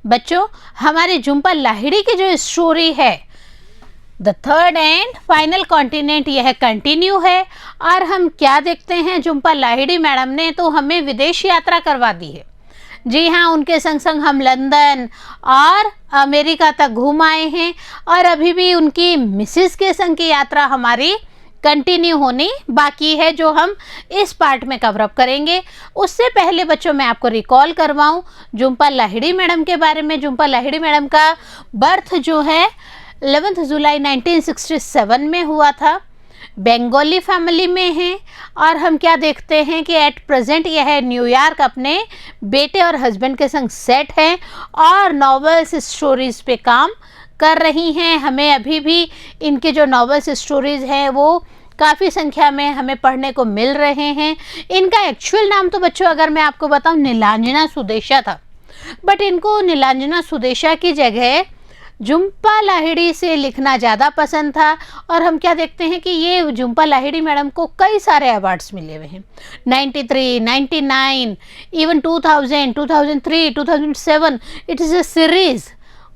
बच्चों, हमारे झुम्पा लाहिड़ी की जो स्टोरी है the third and final continent, यह कंटिन्यू है। और हम क्या देखते हैं, झुम्पा लाहिड़ी मैडम ने तो हमें विदेश यात्रा करवा दी है। जी हाँ, उनके संग संग हम लंदन और अमेरिका तक घूम आए हैं और अभी भी उनकी मिसेस के संग की यात्रा हमारी कंटिन्यू होनी बाकी है, जो हम इस पार्ट में कवर अप करेंगे। उससे पहले बच्चों मैं आपको रिकॉल करवाऊं झुम्पा लाहिड़ी मैडम के बारे में। झुम्पा लाहिड़ी मैडम का बर्थ जो है 11 जुलाई 1967 में हुआ था। बंगाली फैमिली में हैं और हम क्या देखते हैं कि एट प्रेजेंट यह न्यूयॉर्क अपने बेटे और हस्बैंड के संग सेट हैं और नॉवेल्स स्टोरीज पे काम कर रही हैं। हमें अभी भी इनके जो नॉवेल्स स्टोरीज हैं वो काफ़ी संख्या में हमें पढ़ने को मिल रहे हैं। इनका एक्चुअल नाम तो बच्चों अगर मैं आपको बताऊं नीलांजना सुदेशा था, बट इनको नीलांजना सुदेशा की जगह झुम्पा लाहिड़ी से लिखना ज़्यादा पसंद था। और हम क्या देखते हैं कि ये झुम्पा लाहिड़ी मैडम को कई सारे अवार्ड्स मिले हुए हैं, 93, 99, even 2000, 2003, 2007। It is a series,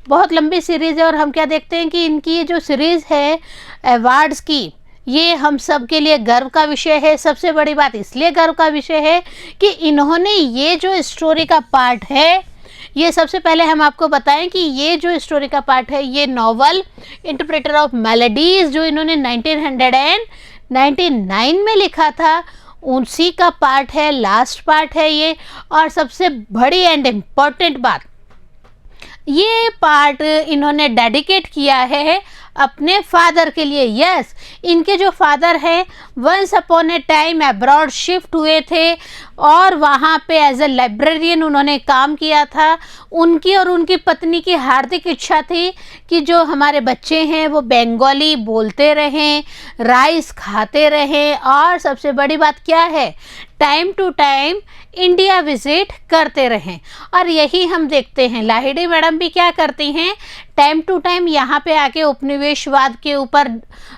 बहुत लंबी सीरीज़ है। और हम क्या देखते हैं कि इनकी ये जो सीरीज़ है अवार्ड्स की, ये हम सब के लिए गर्व का विषय है। सबसे बड़ी बात इसलिए गर्व का विषय है कि इन्होंने ये जो स्टोरी का पार्ट है, ये सबसे पहले हम आपको बताएं कि ये जो स्टोरी का पार्ट है, ये नॉवल इंटरप्रेटर ऑफ मेलोडीज जो इन्होंने 1999 में लिखा था, उसी का पार्ट है, लास्ट पार्ट है ये। और सबसे बड़ी एंड इम्पॉर्टेंट बात, ये पार्ट इन्होंने डेडिकेट किया है अपने फादर के लिए। यस, इनके जो फादर हैं once upon a time abroad shift हुए थे और वहाँ पे एज ए लाइब्रेरियन उन्होंने काम किया था। उनकी और उनकी पत्नी की हार्दिक इच्छा थी कि जो हमारे बच्चे हैं वो बंगाली बोलते रहें, राइस खाते रहें और सबसे बड़ी बात क्या है, time to time India visit करते रहें। और यही हम देखते हैं, लाहिड़ी मैडम भी क्या करती हैं, टाइम टू टाइम यहाँ पे आके उपनिवेशवाद के ऊपर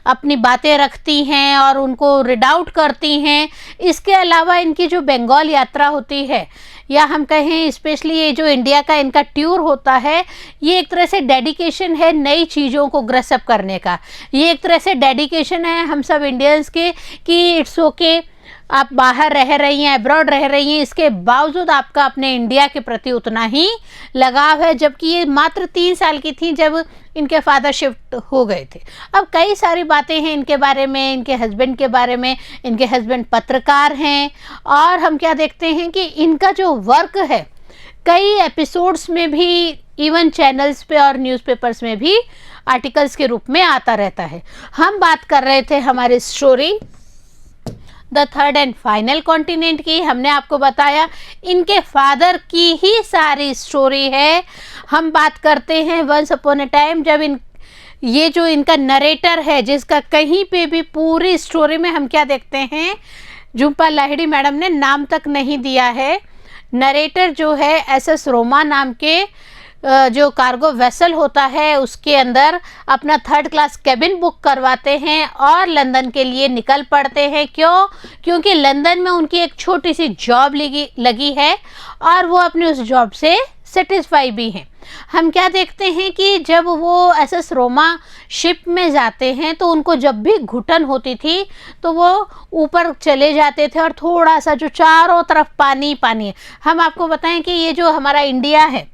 अपनी बातें रखती हैं और उनको रीड आउट करती हैं। इसके अलावा इनकी जो बंगाल यात्रा होती है, या हम कहें स्पेशली ये जो इंडिया का इनका टूर होता है, ये एक तरह से डेडिकेशन है नई चीज़ों को ग्रसअप करने का। ये एक तरह से डेडिकेशन है हम सब इंडियंस के कि इट्स ओके, आप बाहर रह रही हैं, अब्रॉड रह रही हैं, इसके बावजूद आपका अपने इंडिया के प्रति उतना ही लगाव है। जबकि ये मात्र 3 साल की थी जब इनके फादर शिफ्ट हो गए थे। अब कई सारी बातें हैं इनके बारे में, इनके हस्बैंड के बारे में। इनके हस्बैंड पत्रकार हैं और हम क्या देखते हैं कि इनका जो वर्क है कई एपिसोड्स में भी, इवन चैनल्स पे और न्यूज़पेपर्स में भी आर्टिकल्स के रूप में आता रहता है। हम बात कर रहे थे हमारी story the third and final continent की। हमने आपको बताया इनके फादर की ही सारी स्टोरी है। हम बात करते हैं वंस अपॉन ए टाइम, जब ये जो इनका नरेटर है, जिसका कहीं पे भी पूरी स्टोरी में हम क्या देखते हैं, झुम्पा लाहिड़ी मैडम ने नाम तक नहीं दिया है। नरेटर जो है एसएस रोमा नाम के जो कार्गो वेसल होता है उसके अंदर अपना 3rd क्लास कैबिन बुक करवाते हैं और लंदन के लिए निकल पड़ते हैं। क्यों? क्योंकि लंदन में उनकी एक छोटी सी जॉब लगी है और वो अपनी उस जॉब से सेटिस्फाई भी हैं। हम क्या देखते हैं कि जब वो एसएस रोमा शिप में जाते हैं तो उनको जब भी घुटन होती थी तो वो ऊपर चले जाते थे और थोड़ा सा जो चारों तरफ पानी पानी है। हम आपको बताएं कि ये जो हमारा इंडिया है,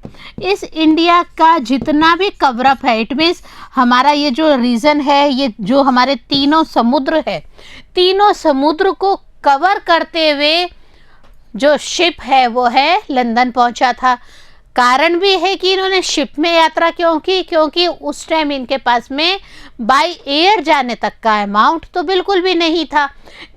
इस इंडिया का जितना भी कवरअप है, इट मीन्स हमारा ये जो रीजन है, ये जो हमारे तीनों समुद्र है, तीनों समुद्र को कवर करते हुए जो शिप है वो है लंदन पहुंचा था। कारण भी है कि इन्होंने शिप में यात्रा क्यों की, क्योंकि उस टाइम इनके पास में बाय एयर जाने तक का अमाउंट तो बिल्कुल भी नहीं था।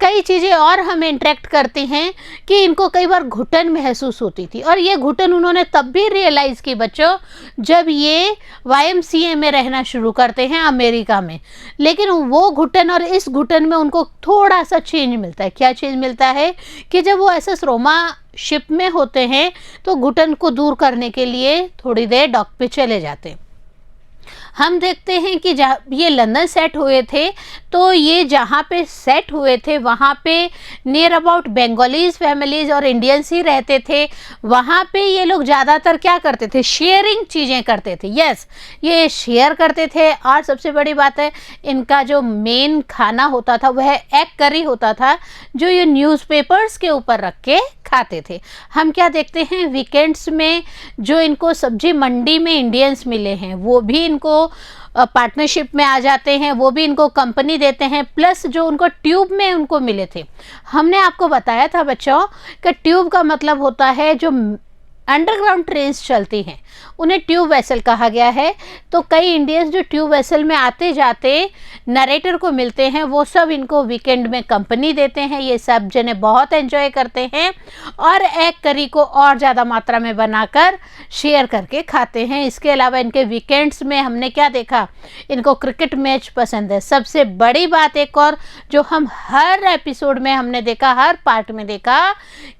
कई चीज़ें और हमें इंटरेक्ट करती हैं कि इनको कई बार घुटन महसूस होती थी और ये घुटन उन्होंने तब भी रियलाइज़ की बच्चों जब ये YMCA में रहना शुरू करते हैं अमेरिका में। लेकिन वो घुटन और इस घुटन में उनको थोड़ा सा चेंज मिलता है। क्या चेंज मिलता है कि जब वो एसएस रोमा शिप में होते हैं तो घुटन को दूर करने के लिए थोड़ी देर डॉक पे चले जाते हैं। हम देखते हैं कि जहाँ ये लंदन सेट हुए थे, तो ये जहाँ पे सेट हुए थे वहाँ पे नियर अबाउट बंगालीज फैमिलीज़ और इंडियंस ही रहते थे। वहाँ पे ये लोग ज़्यादातर क्या करते थे, शेयरिंग चीज़ें करते थे। यस, ये शेयर करते थे। और सबसे बड़ी बात है, इनका जो मेन खाना होता था वह एग करी होता था, जो ये न्यूज़पेपर्स के ऊपर रख के खाते थे। हम क्या देखते हैं, वीकेंड्स में जो इनको सब्जी मंडी में इंडियंस मिले हैं वो भी इनको पार्टनरशिप में आ जाते हैं, वो भी इनको कंपनी देते हैं। प्लस जो उनको ट्यूब में उनको मिले थे, हमने आपको बताया था बच्चों कि ट्यूब का मतलब होता है जो अंडरग्राउंड ट्रेन्स चलती हैं उन्हें ट्यूब वेसल कहा गया है। तो कई इंडियंस जो ट्यूब वेसल में आते जाते नरेटर को मिलते हैं, वो सब इनको वीकेंड में कंपनी देते हैं। ये सब जने बहुत एंजॉय करते हैं और एग करी को और ज़्यादा मात्रा में बनाकर शेयर करके खाते हैं। इसके अलावा इनके वीकेंड्स में हमने क्या देखा, इनको क्रिकेट मैच पसंद है। सबसे बड़ी बात एक और जो हम हर एपिसोड में हमने देखा, हर पार्ट में देखा,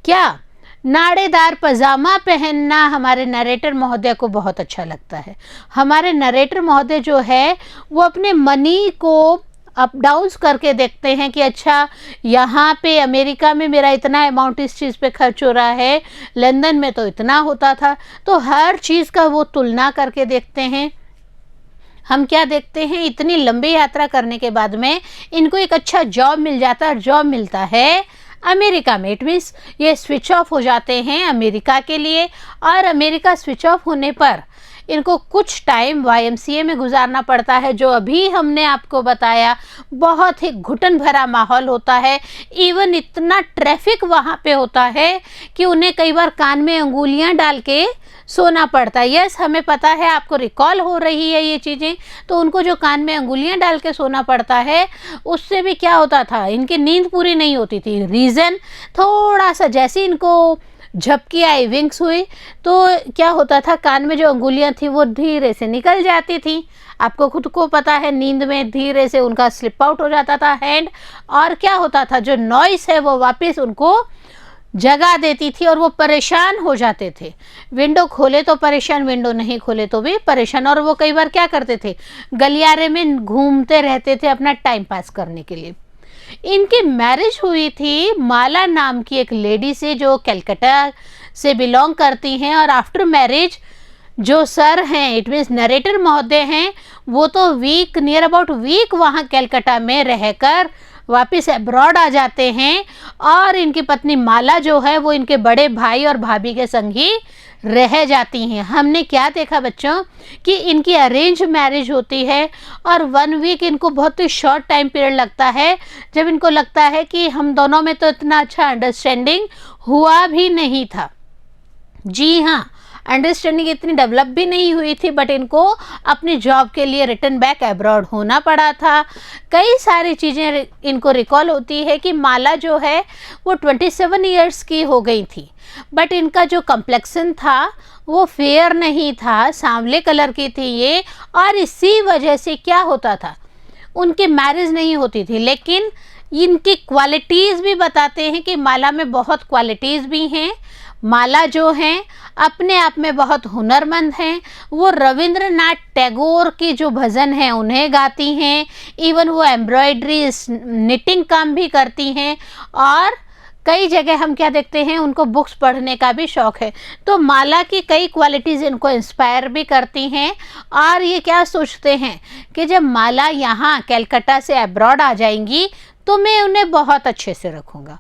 क्या नाड़ेदार पजामा पहनना हमारे नरेटर महोदय को बहुत अच्छा लगता है। हमारे नरेटर महोदय जो है वो अपने मनी को अप डाउन्स करके देखते हैं कि अच्छा यहाँ पे अमेरिका में मेरा इतना अमाउंट इस चीज़ पे खर्च हो रहा है, लंदन में तो इतना होता था। तो हर चीज़ का वो तुलना करके देखते हैं। हम क्या देखते हैं, इतनी लंबी यात्रा करने के बाद में इनको एक अच्छा जॉब मिल जाता है। जॉब मिलता है अमेरिका में। इट मीन्स ये स्विच ऑफ हो जाते हैं अमेरिका के लिए। और अमेरिका स्विच ऑफ होने पर इनको कुछ टाइम YMCA में गुजारना पड़ता है, जो अभी हमने आपको बताया बहुत ही घुटन भरा माहौल होता है। इवन इतना ट्रैफिक वहाँ पे होता है कि उन्हें कई बार कान में अंगुलियाँ डाल के सोना पड़ता है। यस, हमें पता है, आपको रिकॉल हो रही है ये चीज़ें। तो उनको जो कान में अंगुलियां डाल के सोना पड़ता है, उससे भी क्या होता था, इनकी नींद पूरी नहीं होती थी। रीज़न थोड़ा सा जैसे इनको झपकी आई, विंग्स हुई, तो क्या होता था, कान में जो अंगुलियां थी वो धीरे से निकल जाती थी। आपको खुद को पता है, नींद में धीरे से उनका स्लिप आउट हो जाता था हैंड। और क्या होता था, जो नॉइस है वो वापस उनको जगा देती थी और वो परेशान हो जाते थे। विंडो खोले तो परेशान, विंडो नहीं खोले तो भी परेशान। और वो कई बार क्या करते थे, गलियारे में घूमते रहते थे अपना टाइम पास करने के लिए। इनकी मैरिज हुई थी माला नाम की एक लेडी से, जो कलकत्ता से बिलोंग करती हैं। और आफ्टर मैरिज जो सर हैं, इट मीन्स नरेटर महोदय हैं, वो तो वीक नियर अबाउट वीक वहाँ कलकत्ता में रहकर वापस अब्रॉड आ जाते हैं। और इनकी पत्नी माला जो है वो इनके बड़े भाई और भाभी के संग ही रह जाती हैं। हमने क्या देखा बच्चों कि इनकी अरेंज मैरिज होती है और 1 वीक इनको बहुत ही शॉर्ट टाइम पीरियड लगता है, जब इनको लगता है कि हम दोनों में तो इतना अच्छा अंडरस्टैंडिंग हुआ भी नहीं था। जी हाँ, अंडरस्टैंडिंग इतनी डेवलप भी नहीं हुई थी, बट इनको अपनी जॉब के लिए रिटर्न बैक अब्रॉड होना पड़ा था। कई सारी चीज़ें इनको रिकॉल होती है कि माला जो है वो 27 ईयर्स की हो गई थी, बट इनका जो कम्प्लेक्सन था वो फेयर नहीं था, सांवले कलर की थी ये। और इसी वजह से क्या होता था, उनकी मैरिज नहीं होती थी। लेकिन इनकी क्वालिटीज़ भी बताते हैं कि माला में बहुत क्वालिटीज़ भी हैं। माला जो हैं अपने आप में बहुत हुनरमंद हैं। वो रविंद्रनाथ टैगोर की जो भजन हैं उन्हें गाती हैं। इवन वो एम्ब्रॉयडरी निटिंग काम भी करती हैं। और कई जगह हम क्या देखते हैं, उनको बुक्स पढ़ने का भी शौक़ है। तो माला की कई क्वालिटीज़ इनको इंस्पायर भी करती हैं। और ये क्या सोचते हैं कि जब माला यहाँ कलकत्ता से अब्रॉड आ जाएंगी तो मैं उन्हें बहुत अच्छे से रखूँगा।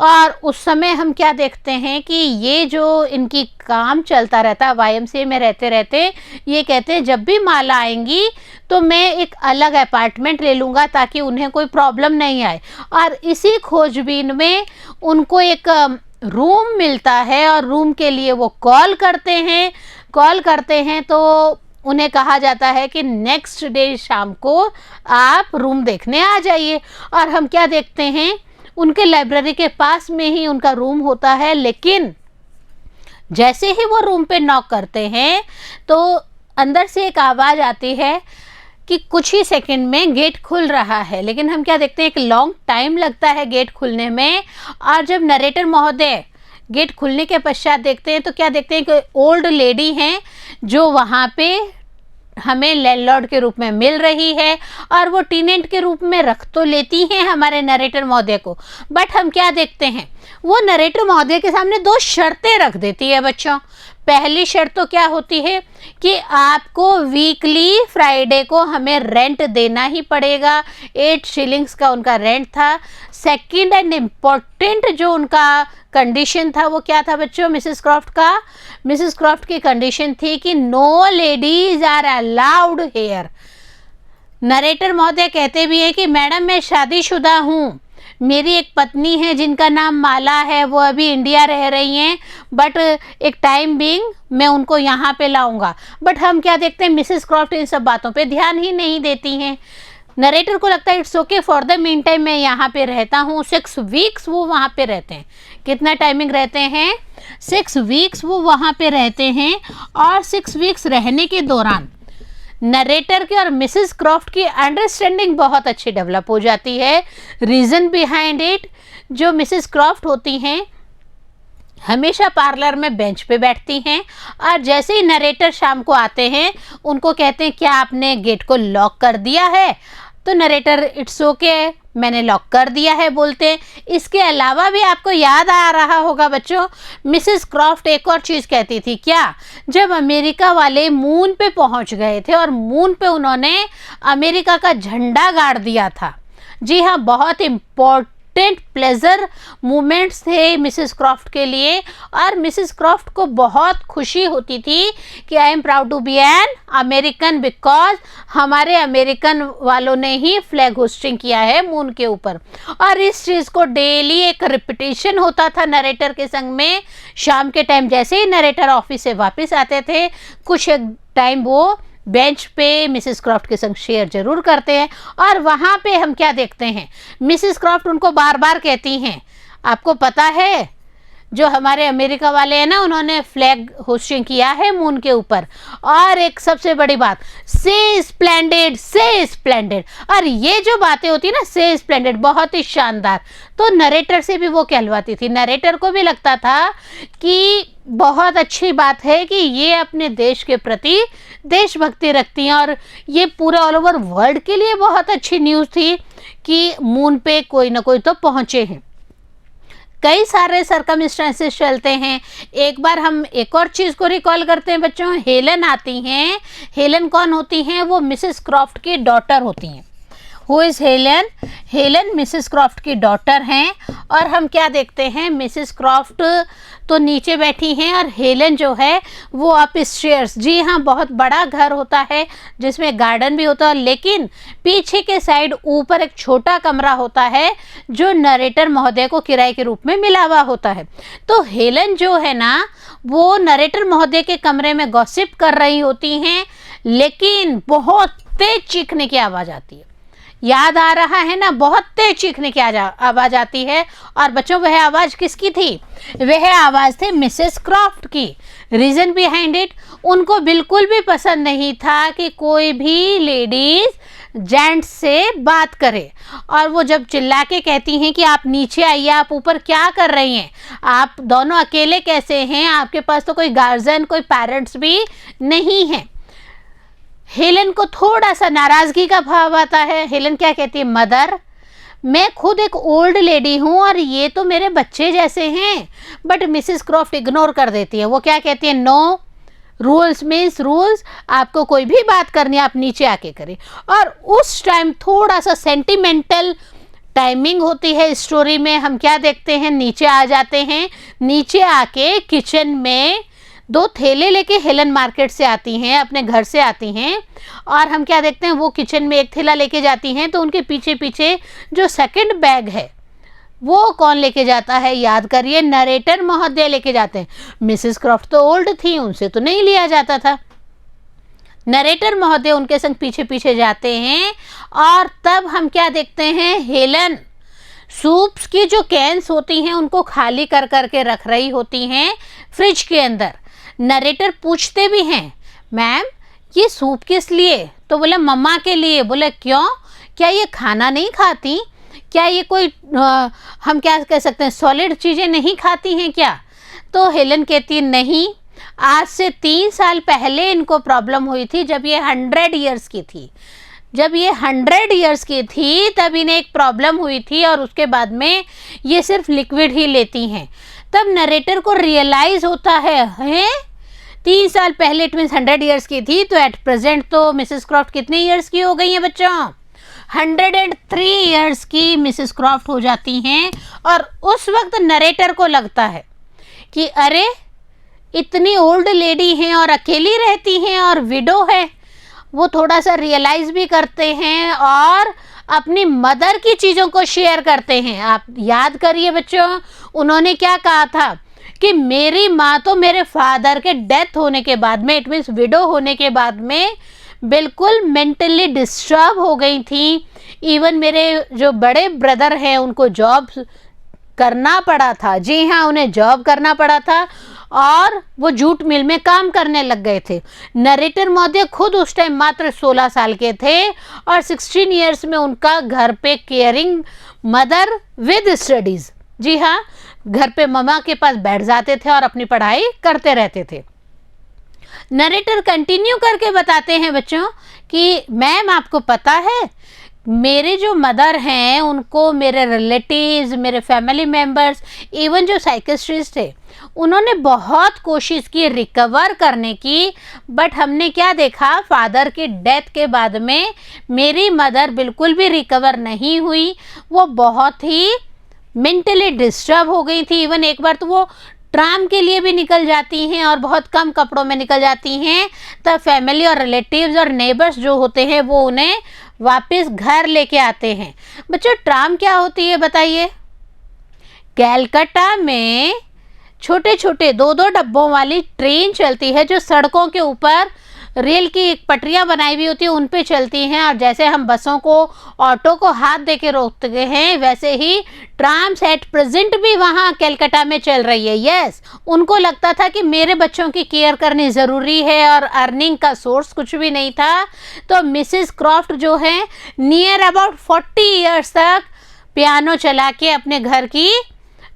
और उस समय हम क्या देखते हैं कि ये जो इनकी काम चलता रहता, YMCA में रहते रहते ये कहते हैं जब भी माला आएंगी तो मैं एक अलग अपार्टमेंट ले लूँगा ताकि उन्हें कोई प्रॉब्लम नहीं आए। और इसी खोजबीन में उनको एक रूम मिलता है और रूम के लिए वो कॉल करते हैं तो उन्हें कहा जाता है कि नेक्स्ट डे शाम को आप रूम देखने आ जाइए। और हम क्या देखते हैं, उनके लाइब्रेरी के पास में ही उनका रूम होता है। लेकिन जैसे ही वो रूम पे नॉक करते हैं तो अंदर से एक आवाज़ आती है कि कुछ ही सेकंड में गेट खुल रहा है। लेकिन हम क्या देखते हैं, एक लॉन्ग टाइम लगता है गेट खुलने में। और जब नरेटर महोदय गेट खुलने के पश्चात देखते हैं तो क्या देखते हैं कि ओल्ड लेडी हैं जो वहाँ पे हमें लैंडलॉर्ड के रूप में मिल रही है और वो टेनेंट के रूप में रख तो लेती हैं हमारे नरेटर महोदय को, बट हम क्या देखते हैं, वो नरेटर महोदय के सामने 2 शर्तें रख देती है बच्चों। पहली शर्त तो क्या होती है कि आपको वीकली फ्राइडे को हमें रेंट देना ही पड़ेगा, 8 शिलिंग्स का उनका रेंट था। सेकंड एंड इम्पॉर्टेंट जो उनका कंडीशन था वो क्या था बच्चों, मिसेस क्रॉफ्ट की कंडीशन थी कि no ladies are allowed here. Narrator महोदय कहते भी हैं कि मैडम मैं शादीशुदा हूँ, मेरी एक पत्नी है जिनका नाम माला है, वो अभी इंडिया रह रही हैं, बट एक टाइम बीइंग मैं उनको यहाँ पे लाऊंगा। बट हम क्या देखते हैं, मिसेस क्रॉफ्ट इन सब बातों पे ध्यान ही नहीं देती हैं। नरेटर को लगता है it's okay, for the mean time मैं यहाँ पे रहता हूँ। 6 वीक्स वो वहाँ पे रहते हैं। कितना टाइमिंग रहते हैं, 6 वीक्स वो वहाँ पे रहते हैं। और 6 वीक्स रहने के दौरान नरेटर की और मिसेस क्रॉफ्ट की अंडरस्टैंडिंग बहुत अच्छी डेवलप हो जाती है। रीज़न बिहाइंड इट, जो मिसेस क्रॉफ्ट होती हैं हमेशा पार्लर में बेंच पे बैठती हैं, और जैसे ही नरेटर शाम को आते हैं उनको कहते हैं क्या आपने गेट को लॉक कर दिया है, तो नरेटर इट्स ओके मैंने लॉक कर दिया है बोलते हैं। इसके अलावा भी आपको याद आ रहा होगा बच्चों, मिसेस क्रॉफ्ट एक और चीज़ कहती थी, क्या, जब अमेरिका वाले मून पे पहुंच गए थे और मून पे उन्होंने अमेरिका का झंडा गाड़ दिया था। जी हाँ, बहुत इम्पोर्टेंट प्लेजर मोमेंट्स थे मिसेस क्रॉफ्ट के लिए, और मिसेस क्रॉफ्ट को बहुत खुशी होती थी कि I am proud to be an American, because हमारे अमेरिकन वालों ने ही फ्लैग होस्टिंग किया है मून के ऊपर। और इस चीज़ को डेली एक रिपीटिशन होता था नरेटर के संग में। शाम के टाइम जैसे ही नरेटर ऑफिस से वापस आते थे, कुछ टाइम वो बेंच पे मिसेस क्रॉफ्ट के संग शेयर जरूर करते हैं। और वहाँ पे हम क्या देखते हैं, मिसेस क्रॉफ्ट उनको बार बार कहती हैं, आपको पता है जो हमारे अमेरिका वाले हैं ना, उन्होंने फ्लैग होस्टिंग किया है मून के ऊपर। और एक सबसे बड़ी बात, से स्प्लेंडेड, से स्प्लेंडेड। और ये जो बातें होती है ना, से स्प्लेंडेड, बहुत ही शानदार, तो नरेटर से भी वो कहलवाती थी। नरेटर को भी लगता था कि बहुत अच्छी बात है कि ये अपने देश के प्रति देशभक्ति रखती हैं, और ये पूरा ऑल ओवर वर्ल्ड के लिए बहुत अच्छी न्यूज़ थी कि मून पे कोई ना कोई तो पहुँचे हैं। कई सारे सरकमस्टेंसेस चलते हैं। एक बार हम एक और चीज़ को रिकॉल करते हैं बच्चों, हेलन आती हैं। हेलन कौन होती हैं, वो मिसेस क्रॉफ्ट की डॉटर होती हैं। Who is Helen, Helen Mrs Croft की डॉटर हैं। और हम क्या देखते हैं, मिसेस क्रॉफ्ट तो नीचे बैठी हैं और हेलन जो है वो अप स्टेयर्स। जी हाँ, बहुत बड़ा घर होता है जिसमें गार्डन भी होता है, लेकिन पीछे के साइड ऊपर एक छोटा कमरा होता है जो नरेटर महोदय को किराए के रूप में मिला हुआ होता है। तो हेलन जो है ना, वो नरेटर महोदय के कमरे में गॉसिप कर रही होती हैं, लेकिन बहुत तेज चीखने की आवाज़ आती है। याद आ रहा है ना, बहुत तेज चीखने की आवाज़ आती है। और बच्चों वह आवाज़ किसकी थी, वह आवाज़ थी मिसेस क्रॉफ्ट की। रीज़न बिहाइंड इट, उनको बिल्कुल भी पसंद नहीं था कि कोई भी लेडीज़ जेंट्स से बात करे। और वो जब चिल्ला के कहती हैं कि आप नीचे आइए, आप ऊपर क्या कर रही हैं, आप दोनों अकेले कैसे हैं, आपके पास तो कोई गार्जियन, कोई पेरेंट्स भी नहीं हैं। हेलन को थोड़ा सा नाराज़गी का भाव आता है। हेलन क्या कहती है, मदर मैं खुद एक ओल्ड लेडी हूँ और ये तो मेरे बच्चे जैसे हैं। बट मिसेस क्रॉफ्ट इग्नोर कर देती है। वो क्या कहती है, नो, रूल्स मीन्स रूल्स, आपको कोई भी बात करनी है आप नीचे आके करें। और उस टाइम थोड़ा सा सेंटिमेंटल टाइमिंग होती है स्टोरी में। हम क्या देखते हैं, नीचे आ जाते हैं। नीचे आके किचन में 2 थैले लेके हेलन मार्केट से आती हैं, अपने घर से आती हैं। और हम क्या देखते हैं, वो किचन में एक थैला लेके जाती हैं, तो उनके पीछे पीछे जो सेकंड बैग है वो कौन लेके जाता है, याद करिए, नरेटर महोदय लेके जाते हैं। मिसेस क्रॉफ्ट तो ओल्ड थी, उनसे तो नहीं लिया जाता था। नरेटर महोदय उनके संग पीछे पीछे जाते हैं। और तब हम क्या देखते हैं, हेलन सूप्स की जो कैंस होती हैं उनको खाली कर करके रख रही होती हैं फ्रिज के अंदर। नरेटर पूछते भी हैं, मैम ये सूप किस लिए, तो बोले मम्मा के लिए। बोले क्यों, क्या ये खाना नहीं खाती, क्या ये कोई हम क्या कह सकते हैं, सॉलिड चीज़ें नहीं खाती हैं क्या। तो हेलन कहती है नहीं, आज से 3 साल पहले इनको प्रॉब्लम हुई थी, जब ये 100 ईयर्स की थी। जब ये 100 ईयर्स की थी तब इन्हें एक प्रॉब्लम हुई थी और उसके बाद में ये सिर्फ लिक्विड ही लेती हैं। तब नरेटर को रियलाइज़ होता है 3 साल पहले इट मीन्स 100 ईयर्स की थी, तो एट प्रेजेंट तो मिसेस क्रॉफ्ट कितने ईयर्स की हो गई हैं बच्चों? 103 ईयर्स की मिसेस क्रॉफ्ट हो जाती हैं। और उस वक्त नरेटर को लगता है कि अरे इतनी ओल्ड लेडी हैं और अकेली रहती हैं और विडो है। वो थोड़ा सा रियलाइज़ भी करते हैं और अपनी मदर की चीज़ों को शेयर करते हैं। आप याद करिए बच्चों, उन्होंने क्या कहा था कि मेरी माँ तो मेरे फादर के डेथ होने के बाद में, इट मीन्स विडो होने के बाद में, बिल्कुल मेंटली डिस्टर्ब हो गई थी। इवन मेरे जो बड़े ब्रदर हैं उनको जॉब करना पड़ा था। जी हाँ, उन्हें जॉब करना पड़ा था और वो जूट मिल में काम करने लग गए थे। नरेटर महोदय खुद उस टाइम मात्र 16 साल के थे और 16 ईयर्स में उनका घर पे केयरिंग मदर विद स्टडीज़, जी हाँ, घर पे मम्मा के पास बैठ जाते थे और अपनी पढ़ाई करते रहते थे। नरेटर कंटिन्यू करके बताते हैं बच्चों कि मैम आपको पता है मेरे जो मदर हैं उनको मेरे रिलेटिव्स, मेरे फैमिली मेम्बर्स, इवन जो साइकियाट्रिस्ट थे उन्होंने बहुत कोशिश की रिकवर करने की, बट हमने क्या देखा, फादर की डेथ के बाद में मेरी मदर बिल्कुल भी रिकवर नहीं हुई। वो बहुत ही मेंटली डिस्टर्ब हो गई थी। इवन एक बार तो वो ट्राम के लिए भी निकल जाती हैं और बहुत कम कपड़ों में निकल जाती हैं। तब फैमिली और रिलेटिव्स और नेबर्स जो होते हैं वो उन्हें वापस घर लेके आते हैं। बच्चों ट्राम क्या होती है बताइए? कलकत्ता में छोटे छोटे 2-2 डब्बों वाली ट्रेन चलती है जो सड़कों के ऊपर रेल की पटरियां बनाई हुई होती है, उन पे चलती हैं। और जैसे हम बसों को, ऑटो को हाथ दे के रोकते हैं, वैसे ही ट्राम्स एट प्रेजेंट भी वहाँ कलकत्ता में चल रही है। यस, उनको लगता था कि मेरे बच्चों की केयर करनी ज़रूरी है और अर्निंग का सोर्स कुछ भी नहीं था। तो मिसेस क्रॉफ्ट जो है नियर अबाउट 40 ईयर्स तक पियानो चला के अपने घर की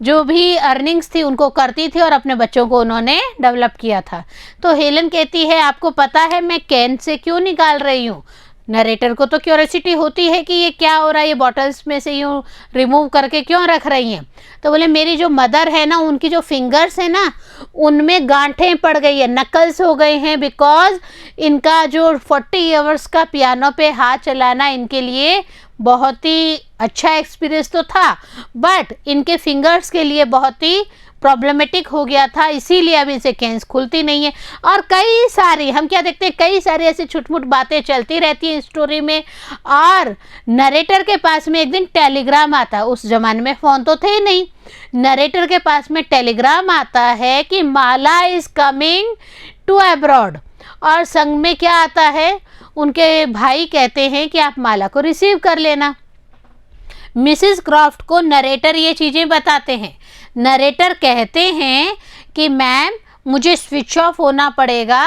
जो भी अर्निंग्स थी उनको करती थी और अपने बच्चों को उन्होंने डेवलप किया था। तो हेलन कहती है आपको पता है मैं कैन से क्यों निकाल रही हूँ? नरेटर को तो क्यूरियोसिटी होती है कि ये क्या हो रहा है, ये बॉटल्स में से यूँ रिमूव करके क्यों रख रही हैं? तो बोले मेरी जो मदर है ना, उनकी जो फिंगर्स है ना उनमें गांठें पड़ गई है, नकल्स हो गए हैं, बिकॉज इनका जो 40 आवर्स का पियानो पे हाथ चलाना इनके लिए बहुत ही अच्छा एक्सपीरियंस तो था, बट इनके फिंगर्स के लिए बहुत ही प्रॉब्लमेटिक हो गया था, इसीलिए अब इनसे कैंस खुलती नहीं है। और कई सारी हम क्या देखते हैं, कई सारी ऐसी छुटमुट बातें चलती रहती हैं स्टोरी में। और नरेटर के पास में एक दिन टेलीग्राम आता है, उस ज़माने में फ़ोन तो थे ही नहीं। नरेटर के पास में टेलीग्राम आता है कि माला इज़ कमिंग टू अब्रॉड, और संग में क्या आता है, उनके भाई कहते हैं कि आप माला को रिसीव कर लेना। मिसेस क्रॉफ्ट को नरेटर ये चीज़ें बताते हैं। नरेटर कहते हैं कि मैम मुझे स्विच ऑफ होना पड़ेगा,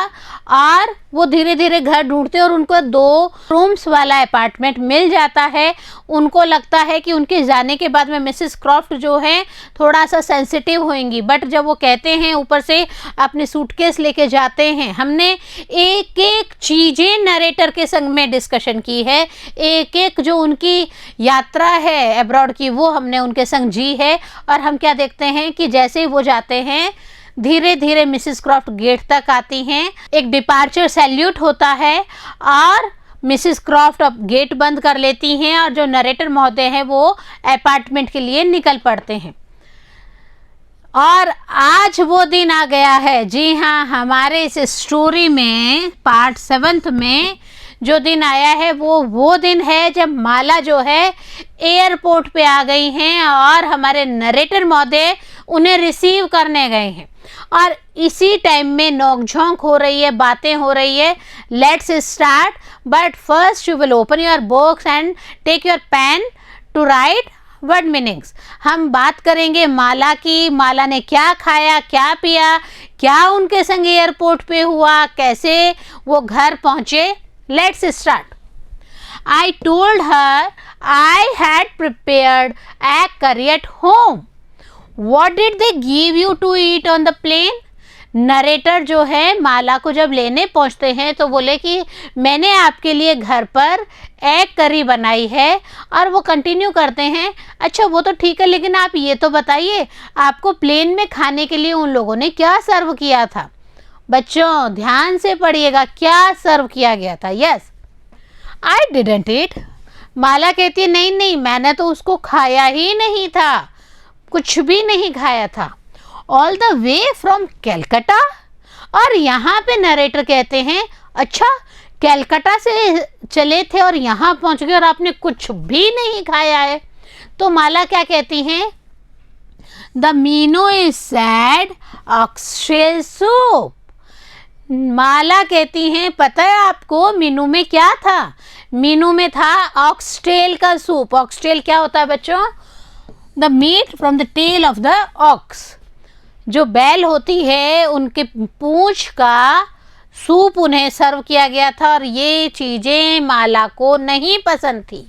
और वो धीरे धीरे घर ढूंढते और उनको 2 रूम्स वाला अपार्टमेंट मिल जाता है। उनको लगता है कि उनके जाने के बाद में मिसेस क्रॉफ्ट जो है थोड़ा सा सेंसिटिव होंगी, बट जब वो कहते हैं ऊपर से अपने सूटकेस लेके जाते हैं। हमने एक एक चीज़ें नरेटर के संग में डिस्कशन की है, एक एक जो उनकी यात्रा है अब्रॉड की वो हमने उनके संग जी है। और हम क्या देखते हैं कि जैसे ही वो जाते हैं धीरे धीरे मिसेस क्रॉफ्ट गेट तक आती हैं, एक डिपार्चर सैल्यूट होता है और मिसेस क्रॉफ्ट अब गेट बंद कर लेती हैं और जो नरेटर महोदय हैं वो अपार्टमेंट के लिए निकल पड़ते हैं। और आज वो दिन आ गया है, जी हाँ, हमारे इस स्टोरी में पार्ट 7 में जो दिन आया है वो दिन है जब माला जो है एयरपोर्ट पे आ गई हैं और हमारे नरेटर महोदय उन्हें रिसीव करने गए हैं। और इसी टाइम में नोक-झोंक हो रही है, बातें हो रही है। Let's start, but first you will open your books and take your pen to write word meanings. हम बात करेंगे माला की, माला ने क्या खाया, क्या पिया, क्या उनके संग एयरपोर्ट पे हुआ, कैसे वो घर पहुंचे। Let's start. I told her I had prepared a curry at home. What did they give you to eat on the plane? Narrator जो है माला को जब लेने पहुंचते हैं तो बोले कि मैंने आपके लिए घर पर एग करी बनाई है, और वो कंटिन्यू करते हैं, अच्छा वो तो ठीक है, लेकिन आप ये तो बताइए आपको प्लेन में खाने के लिए उन लोगों ने क्या सर्व किया था। बच्चों ध्यान से पढ़िएगा, क्या सर्व किया गया था। यस, आई डिडंट ईट। माला कहती है नहीं नहीं, मैंने तो उसको खाया ही नहीं था, कुछ भी नहीं खाया था। All the way from Calcutta. और यहाँ पे नरेटर कहते हैं अच्छा कैलकाटा से चले थे और यहाँ पहुँच गए और आपने कुछ भी नहीं खाया है। तो माला क्या कहती हैं, the menu is said oxtail soup. Mala कहती हैं पता है आपको मीनू में क्या था, मीनू में था ऑक्सटेल का सूप। ऑक्सटेल क्या होता है बच्चों, the meat from the tail of the ox, जो बैल होती है उनके पूंछ का सूप उन्हें सर्व किया गया था, और ये चीज़ें माला को नहीं पसंद थी।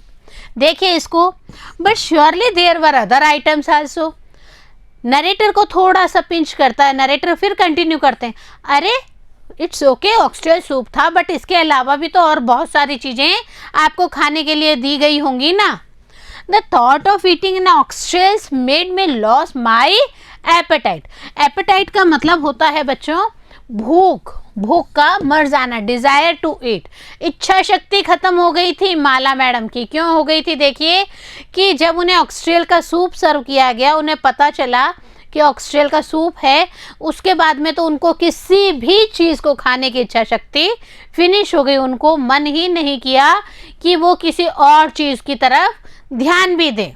देखिए इसको, but surely there were other items also. Narrator को थोड़ा सा पिंच करता है, नरेटर फिर कंटिन्यू करते हैं, अरे इट्स ओके ऑक्सटेल सूप था, बट इसके अलावा भी तो और बहुत सारी चीज़ें आपको खाने के लिए दी गई होंगी ना। The thought of eating in oxtails made me lose my appetite. Appetite का मतलब होता है बच्चों भूख, भूख का मर जाना, डिज़ायर टू ईट। इच्छा शक्ति खत्म हो गई थी माला मैडम की। क्यों हो गई थी, देखिए कि जब उन्हें ऑक्सटेल का सूप सर्व किया गया, उन्हें पता चला कि ऑक्सटेल का सूप है, उसके बाद में तो उनको किसी भी चीज़ को खाने की इच्छा शक्ति फिनिश हो गई। उनको मन ही नहीं किया कि वो किसी और चीज़ की तरफ ध्यान भी दें।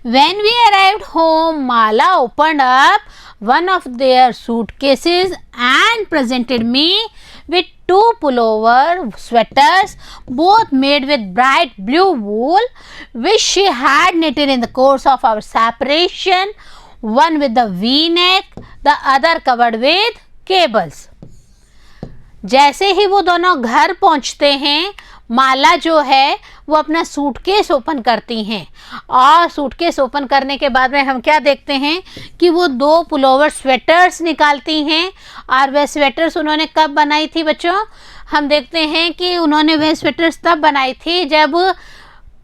When we arrived home, Mala opened up one of their suitcases and presented me with 2 pullover sweaters, both made with bright blue wool, which she had knitted in the course of our separation, one with the V-neck, the other covered with cables. जैसे ही वो दोनों घर पहुंचते हैं, माला जो है वो अपना सूटकेस ओपन करती हैं, और सूटकेस ओपन करने के बाद में हम क्या देखते हैं कि वो 2 पुलोवर स्वेटर्स निकालती हैं। और वह स्वेटर्स उन्होंने कब बनाई थी बच्चों, हम देखते हैं कि उन्होंने वह स्वेटर्स तब बनाई थी जब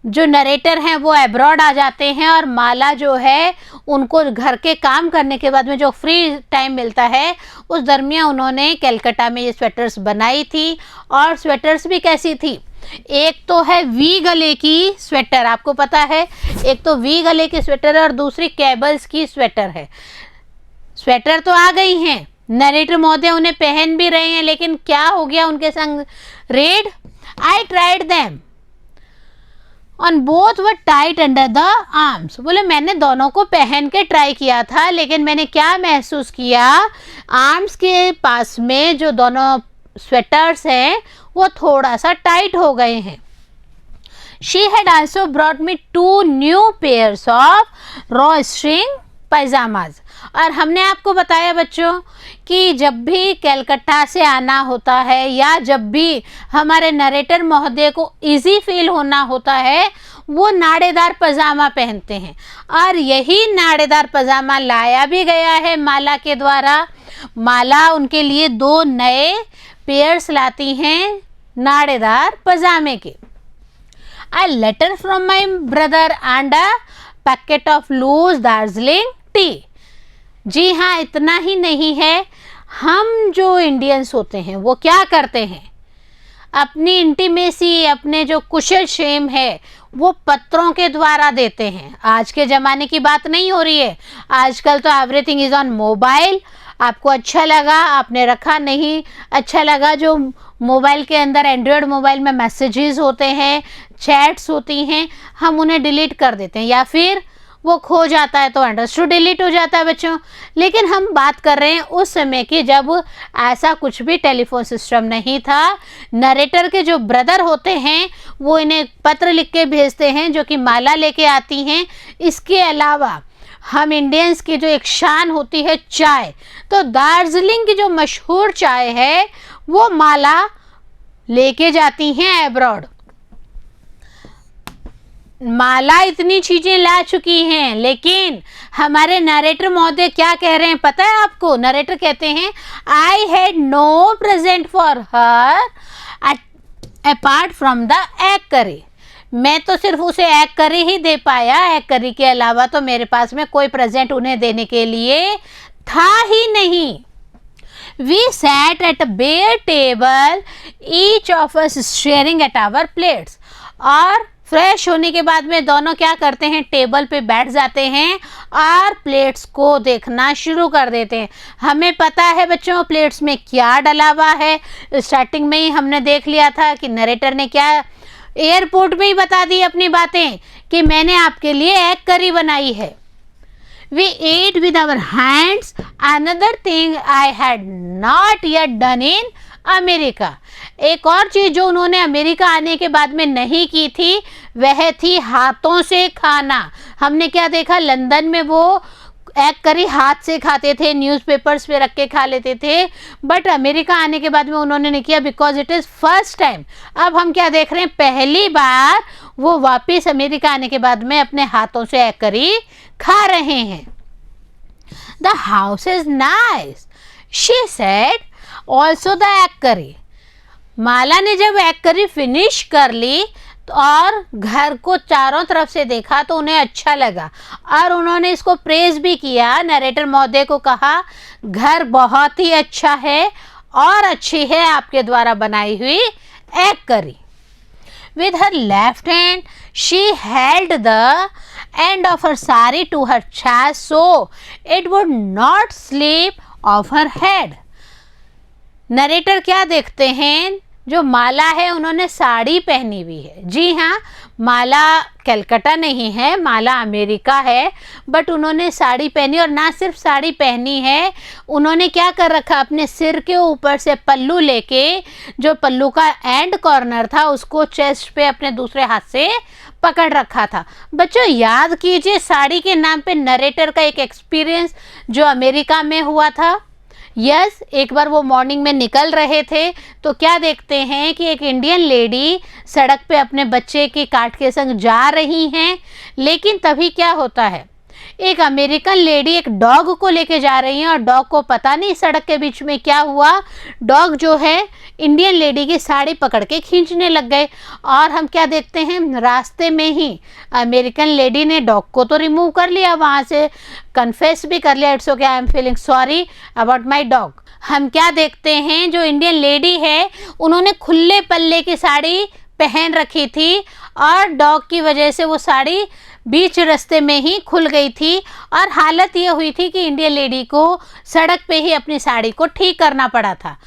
जो नरेटर हैं वो एब्रॉड आ जाते हैं, और माला जो है उनको घर के काम करने के बाद में जो फ्री टाइम मिलता है उस दरमियान उन्होंने कलकत्ता में ये स्वेटर्स बनाई थी। और स्वेटर्स भी कैसी थी, एक तो है वी गले की स्वेटर, आपको पता है एक तो वी गले की स्वेटर है और दूसरी केबल्स की स्वेटर है। स्वेटर तो आ गई हैं, नरेटर महोदय उन्हें पहन भी रहे हैं, लेकिन क्या हो गया उनके संग, red I tried them on both were tight under the arms. बोले मैंने दोनों को पहन के ट्राई किया था, लेकिन मैंने क्या महसूस किया, आर्म्स के पास में जो दोनों स्वेटर्स हैं वो थोड़ा सा टाइट हो गए हैं। She had also brought me 2 new pairs of raw string pyjamas. और हमने आपको बताया बच्चों कि जब भी कलकत्ता से आना होता है या जब भी हमारे नरेटर महोदय को इजी फील होना होता है, वो नाड़ेदार पजामा पहनते हैं, और यही नाड़ेदार पजामा लाया भी गया है माला के द्वारा। माला उनके लिए 2 नए पेयर्स लाती हैं नाड़ेदार पजामे के। A letter from my brother and a packet of loose Darjeeling tea. जी हाँ, इतना ही नहीं है, हम जो इंडियंस होते हैं वो क्या करते हैं, अपनी इंटीमेसी, अपने जो कुशल क्षेम है वो पत्रों के द्वारा देते हैं। आज के ज़माने की बात नहीं हो रही है, आजकल तो एवरीथिंग इज़ ऑन मोबाइल। आपको अच्छा लगा आपने रखा, नहीं अच्छा लगा जो मोबाइल के अंदर एंड्रॉयड मोबाइल में मैसेजेस होते हैं, चैट्स होती हैं, हम उन्हें डिलीट कर देते हैं, या फिर वो खो जाता है तो अंडरस्टूड डिलीट हो जाता है बच्चों। लेकिन हम बात कर रहे हैं उस समय की जब ऐसा कुछ भी टेलीफोन सिस्टम नहीं था। नरेटर के जो ब्रदर होते हैं वो इन्हें पत्र लिख के भेजते हैं जो कि माला लेके आती हैं। इसके अलावा हम इंडियंस की जो एक शान होती है चाय, तो दार्जिलिंग की जो मशहूर चाय है वो माला लेके जाती हैं एब्रॉड। माला इतनी चीजें ला चुकी हैं, लेकिन हमारे नरेटर महोदय क्या कह रहे हैं पता है आपको? नरेटर कहते हैं I had no present for her apart from the egg curry. मैं तो सिर्फ उसे एग करी ही दे पाया, एग करी के अलावा तो मेरे पास में कोई प्रेजेंट उन्हें देने के लिए था ही नहीं। We sat at a bare table, each of us staring at our plates। और फ्रेश होने के बाद में दोनों क्या करते हैं, टेबल पे बैठ जाते हैं और प्लेट्स को देखना शुरू कर देते हैं। हमें पता है बच्चों प्लेट्स में क्या डला हुआ है, स्टार्टिंग में ही हमने देख लिया था कि नरेटर ने क्या एयरपोर्ट में ही बता दी अपनी बातें कि मैंने आपके लिए एग करी बनाई है। We ate with our hands, another thing I had not yet done in America। एक और चीज़ जो उन्होंने अमेरिका आने के बाद में नहीं की थी वह थी हाथों से खाना। हमने क्या देखा, लंदन में वो एग करी हाथ से खाते थे, न्यूज़पेपर्स पे रख के खा लेते थे, बट अमेरिका आने के बाद में उन्होंने नहीं किया because it is first time. अब हम क्या देख रहे हैं, पहली बार वो वापस अमेरिका आने के बाद में अपने हाथों से एग करी खा रहे हैं। The house is nice, she said, also the egg curry। माला ने जब एग करी फिनिश कर ली तो और घर को चारों तरफ से देखा तो उन्हें अच्छा लगा और उन्होंने इसको प्रेज भी किया। नरेटर महोदय को कहा घर बहुत ही अच्छा है और अच्छी है आपके द्वारा बनाई हुई egg curry. With her left hand, she held the end of her sari to her chest so it would not slip off her head। Narrator क्या देखते हैं, जो माला है उन्होंने साड़ी पहनी हुई है। जी हाँ, माला कलकत्ता नहीं है, माला अमेरिका है, बट उन्होंने साड़ी पहनी और ना सिर्फ साड़ी पहनी है, उन्होंने क्या कर रखा, अपने सिर के ऊपर से पल्लू लेके जो पल्लू का एंड कॉर्नर था उसको चेस्ट पे अपने दूसरे हाथ से पकड़ रखा था। बच्चों याद कीजिए साड़ी के नाम पे नरेटर का एक एक्सपीरियंस जो अमेरिका में हुआ था। यस, एक बार वो मॉर्निंग में निकल रहे थे तो क्या देखते हैं कि एक इंडियन लेडी सड़क पे अपने बच्चे की काट के संग जा रही हैं, लेकिन तभी क्या होता है, एक अमेरिकन लेडी एक डॉग को लेके जा रही हैं और डॉग को पता नहीं सड़क के बीच में क्या हुआ, डॉग जो है इंडियन लेडी की साड़ी पकड़ के खींचने लग गए और हम क्या देखते हैं, रास्ते में ही अमेरिकन लेडी ने डॉग को तो रिमूव कर लिया, वहाँ से कन्फेस भी कर लिया, it's okay I am feeling sorry about my dog. हम क्या देखते हैं, जो इंडियन लेडी है उन्होंने खुले पल्ले की साड़ी पहन रखी थी और डॉग की वजह से वो साड़ी बीच रास्ते में ही खुल गई थी और हालत ये हुई थी कि इंडियन लेडी को सड़क पे ही अपनी साड़ी को ठीक करना पड़ा था।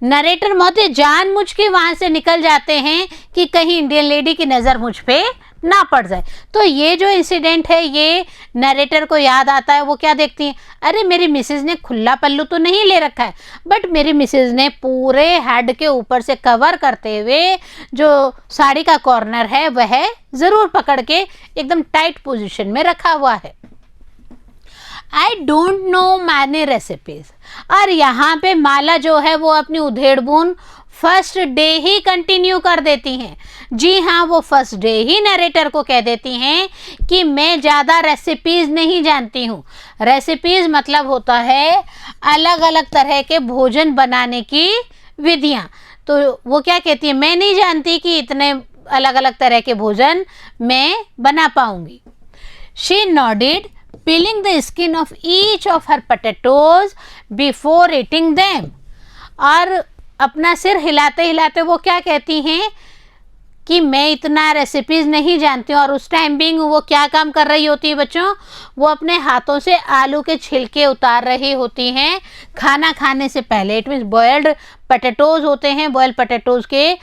नरेटर महोदय जानबूझ के वहाँ से निकल जाते हैं कि कहीं इंडियन लेडी की नज़र मुझ पे ना पड़ जाए। तो ये जो इंसिडेंट है ये नरेटर को याद आता है। वो क्या देखती हैं, अरे मेरी मिसेज ने खुला पल्लू तो नहीं ले रखा है, बट मेरी मिसेज ने पूरे हेड के ऊपर से कवर करते हुए जो साड़ी का कॉर्नर है वह ज़रूर पकड़ के एकदम टाइट पोजीशन में रखा हुआ है। I don't know many recipes. और यहाँ पे माला जो है वो अपनी उधेड़-बुन फर्स्ट डे ही कंटिन्यू कर देती हैं। जी हाँ, वो फर्स्ट डे ही नरेटर को कह देती हैं कि मैं ज़्यादा रेसिपीज़ नहीं जानती हूँ। रेसिपीज़ मतलब होता है अलग अलग तरह के भोजन बनाने की विधियाँ। तो वो क्या कहती है, मैं नहीं जानती कि इतने अलग अलग तरह के भोजन मैं बना पाऊँगी। She nodded peeling the skin of each of her potatoes before eating them। और अपना सिर हिलाते हिलाते वो क्या कहती हैं कि मैं इतना रेसिपीज़ नहीं जानती हूँ। और उस टाइम बिंग वो क्या काम कर रही होती है बच्चों, वो अपने हाथों से आलू के छिलके उतार रही होती हैं खाना खाने से पहले। इट मीन्स बॉयल्ड पटेटोज़ होते हैं, बॉयल्ड पटेटोज़ के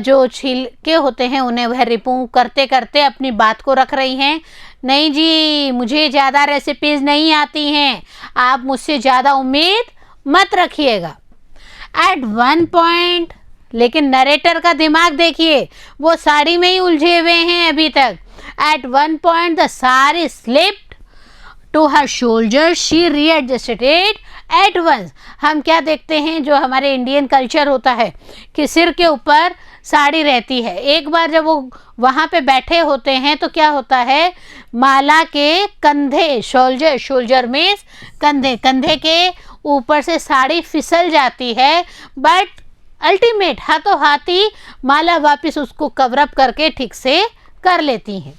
जो छिलके होते हैं उन्हें वह रिमूव करते करते अपनी बात को रख रही हैं। नहीं जी, मुझे ज़्यादा रेसिपीज़ नहीं आती हैं, आप मुझसे ज़्यादा उम्मीद मत रखिएगा। एट वन पॉइंट, लेकिन नरेटर का दिमाग देखिए, वो साड़ी में ही उलझे हुए हैं अभी तक। At one point the sari slipped to her shoulder, she readjusted it at once. हम क्या देखते हैं, जो हमारे इंडियन कल्चर होता है कि सिर के ऊपर साड़ी रहती है। एक बार जब वो वहाँ पे बैठे होते हैं तो क्या होता है, माला के कंधे, शोल्जर में कंधे, कंधे के ऊपर से साड़ी फिसल जाती है, बट अल्टीमेट हाथों हाथी माला वापस उसको कवर अप करके ठीक से कर लेती हैं।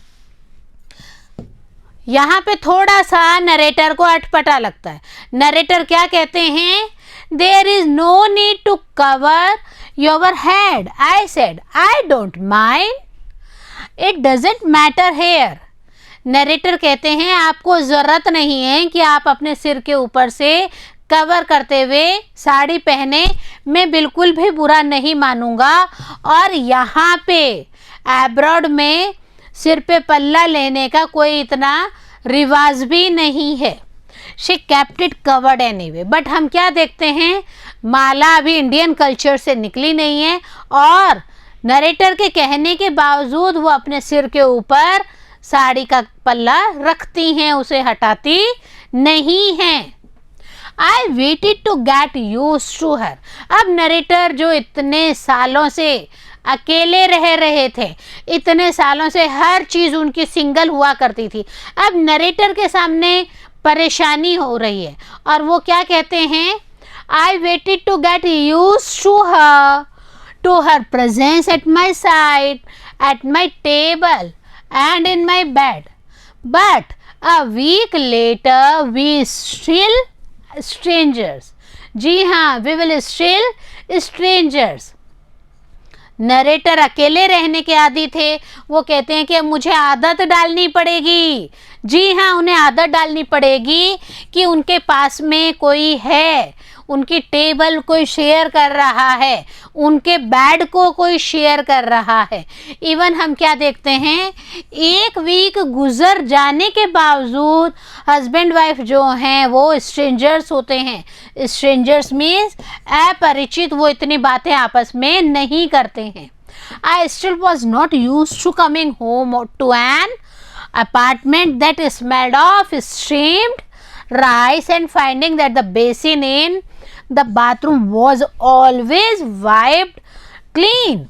यहाँ पे थोड़ा सा नरेटर को अटपटा लगता है। नरेटर क्या कहते हैं, there is no need to cover your head. I said I don't mind, it doesn't matter here. Narrator कहते हैं आपको ज़रूरत नहीं है कि आप अपने सिर के ऊपर से कवर करते हुए साड़ी पहने, मैं बिल्कुल भी बुरा नहीं मानूंगा। और यहाँ पे एब्रॉड में सिर पे पल्ला लेने का कोई इतना रिवाज भी नहीं है। She kept it covered anyway. But हम क्या देखते हैं, माला अभी इंडियन कल्चर से निकली नहीं है और नरेटर के कहने के बावजूद वो अपने सिर के ऊपर साड़ी का पल्ला रखती हैं, उसे हटाती नहीं हैं। I waited to get used to her. अब नरेटर जो इतने सालों से अकेले रह रहे थे, इतने सालों से हर चीज़ उनकी सिंगल हुआ करती थी, अब नरेटर के सामने परेशानी हो रही है और वो क्या कहते हैं, I waited to get used to her presence at my side, at my table and in my bed, but a week later we still strangers। जी हाँ, we will still strangers। Narrator अकेले रहने के आदी थे, वो कहते हैं कि मुझे आदत डालनी पड़ेगी। जी हाँ, उन्हें आदत डालनी पड़ेगी कि उनके पास में कोई है, उनकी टेबल कोई शेयर कर रहा है, उनके बेड को कोई शेयर कर रहा है। इवन हम क्या देखते हैं, एक वीक गुजर जाने के बावजूद हस्बैंड वाइफ जो हैं वो स्ट्रेंजर्स होते हैं। स्ट्रेंजर्स मीन्स अपरिचित, वो इतनी बातें आपस में नहीं करते हैं। I still was not used to coming home to an apartment that smelled of steamed rice and finding that the basin in the bathroom was always wiped clean,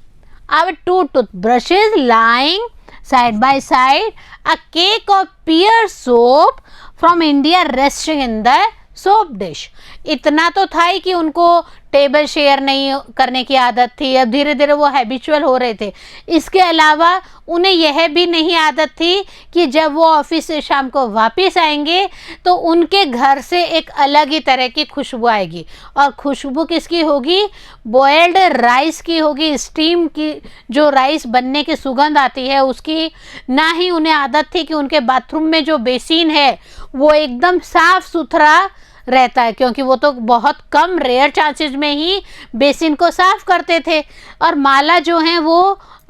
our 2 toothbrushes lying side by side, a cake of pear soap from India resting in the soap dish। इतना तो था ही कि उनको table share नहीं करने की आदत थी, अब धीरे धीरे वो हैबिचुअल हो रहे थे। इसके अलावा उन्हें यह भी नहीं आदत थी कि जब वो ऑफिस से शाम को वापस आएंगे तो उनके घर से एक अलग ही तरह की खुशबू आएगी। और खुशबू किसकी होगी, बॉयल्ड राइस की होगी, स्टीम की जो राइस बनने की सुगंध आती है उसकी। ना ही उन्हें आदत थी कि उनके बाथरूम में जो बेसिन है वो एकदम साफ सुथरा रहता है, क्योंकि वो तो बहुत कम रेयर चांसेस में ही बेसिन को साफ करते थे और माला जो है वो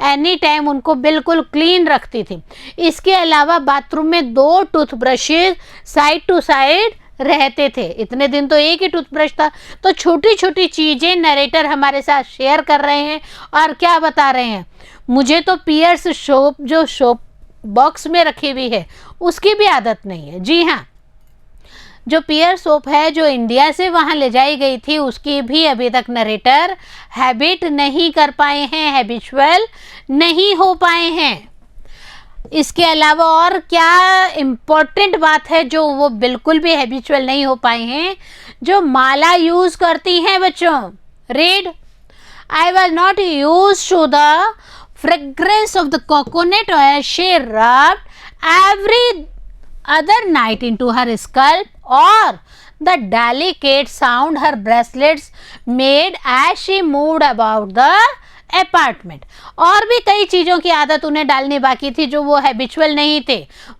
एनी टाइम उनको बिल्कुल क्लीन रखती थी। इसके अलावा बाथरूम में 2 टूथब्रशेस साइड टू साइड रहते थे। इतने दिन तो एक ही टूथब्रश था। तो छोटी छोटी चीज़ें नरेटर हमारे साथ शेयर कर रहे हैं और क्या बता रहे हैं, मुझे तो पियर्स सोप जो सोप बॉक्स में रखी हुई है उसकी भी आदत नहीं है। जी हाँ, जो पियर सोप है जो इंडिया से वहाँ ले जाई गई थी उसकी भी अभी तक नरेटर हैबिट नहीं कर पाए हैं, हैबिचुअल नहीं हो पाए हैं। इसके अलावा और क्या इम्पोर्टेंट बात है जो वो बिल्कुल भी हैबिचुअल नहीं हो पाए हैं, जो माला यूज़ करती हैं बच्चों। Read, I was not use to the fragrance of the coconut oil she rubbed every other night into her scalp, or the delicate sound her bracelets made as she moved about the apartment। और भी कई चीज़ों की आदत उन्हें डालनी बाकी थी जो वो हैबिचुअल नहीं थे।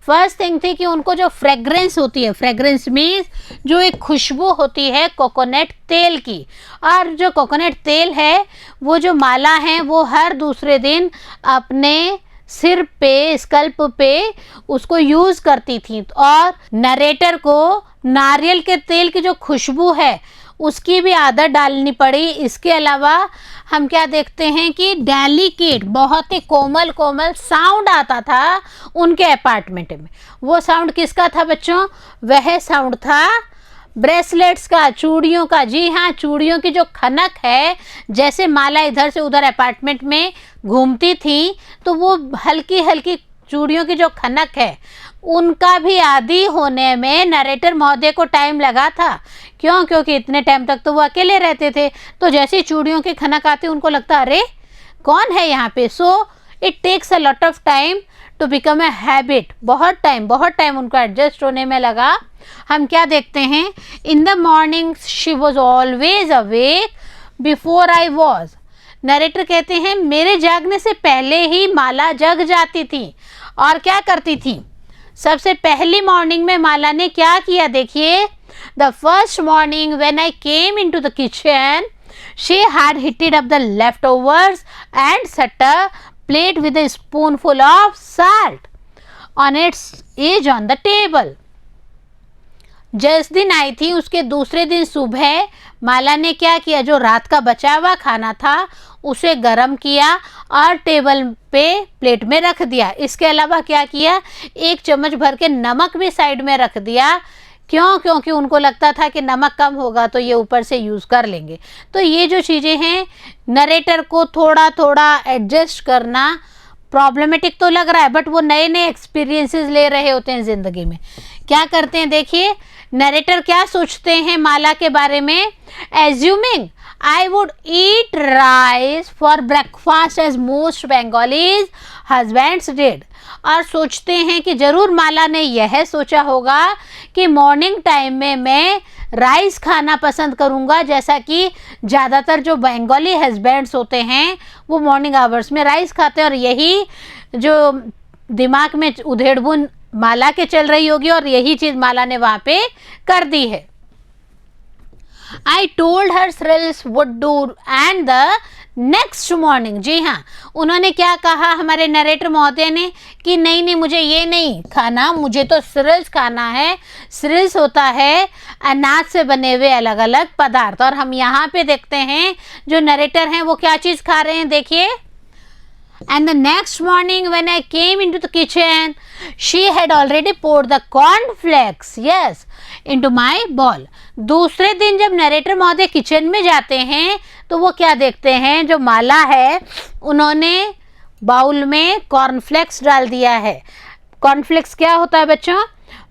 फर्स्ट थिंग थी कि उनको जो फ्रेग्रेंस होती है, फ्रेग्रेंस मीन्स जो एक खुशबू होती है कोकोनट तेल की, और जो कोकोनट तेल है वो जो माला है वो हर दूसरे दिन अपने सिर पे, स्कल्प पे उसको यूज़ करती थी। और नरेटर को नारियल के तेल की जो खुशबू है उसकी भी आदत डालनी पड़ी। इसके अलावा हम क्या देखते हैं कि डेलिकेट, बहुत ही कोमल कोमल साउंड आता था उनके अपार्टमेंट में। वो साउंड किसका था बच्चों, वह साउंड था ब्रेसलेट्स का, चूड़ियों का। जी हाँ, चूड़ियों की जो खनक है, जैसे माला इधर से उधर अपार्टमेंट में घूमती थी तो वो हल्की हल्की चूड़ियों की जो खनक है उनका भी आदी होने में नरेटर महोदय को टाइम लगा था। क्यों? क्योंकि इतने टाइम तक तो वो अकेले रहते थे, तो जैसे चूड़ियों की खनक आती उनको लगता अरे कौन है यहाँ पे। So it takes a lot of time to become a habit. बहुत टाइम उनको एडजस्ट होने में लगा। हम क्या देखते हैं, in the morning she was always awake before I was. Narrator कहते हैं मेरे जागने से पहले ही माला जग जाती थी और क्या करती थी। सबसे पहली मॉर्निंग में माला ने क्या किया, देखिए, the first morning when I came into the kitchen she had heated up the leftovers and set a plate with a spoonful of salt on its edge on the table। जिस दिन आई थी उसके दूसरे दिन सुबह माला ने क्या किया, जो रात का बचा हुआ खाना था उसे गरम किया और टेबल पे प्लेट में रख दिया। इसके अलावा क्या किया, 1 चम्मच भर के नमक भी साइड में रख दिया। क्यों? क्योंकि उनको लगता था कि नमक कम होगा तो ये ऊपर से यूज़ कर लेंगे। तो ये जो चीज़ें हैं, नरेटर को थोड़ा थोड़ा एडजस्ट करना प्रॉब्लमेटिक तो लग रहा है, बट वो नए नए एक्सपीरियंसेस ले रहे होते हैं ज़िंदगी में। क्या करते हैं, देखिए नरेटर क्या सोचते हैं माला के बारे में। Assuming I would eat rice for breakfast as most Bengalis husbands did. और सोचते हैं कि ज़रूर माला ने यह सोचा होगा कि मॉर्निंग टाइम में मैं राइस खाना पसंद करूंगा, जैसा कि ज़्यादातर जो बंगाली हस्बैंड्स होते हैं वो मॉर्निंग आवर्स में राइस खाते हैं। और यही जो दिमाग में उधेड़-बुन माला के चल रही होगी और यही चीज़ माला ने वहाँ पे कर दी है। I told her Srills would do and the next morning. जी हाँ, उन्होंने क्या कहा हमारे नरेटर महोदय ने कि नहीं मुझे ये नहीं खाना, मुझे तो सिरिल्स खाना है। सिरिल्स होता है अनाज से बने हुए अलग अलग पदार्थ। और हम यहाँ पे देखते हैं जो नरेटर हैं वो क्या चीज़ खा रहे हैं, देखिए। And the next morning when I came into the kitchen, she had already poured the cornflakes, yes, into my bowl। दूसरे दिन जब नरेटर महोदय किचन में जाते हैं तो वो क्या देखते हैं, जो माला है उन्होंने बाउल में कॉर्नफ्लेक्स डाल दिया है। कॉर्नफ्लेक्स क्या होता है बच्चों?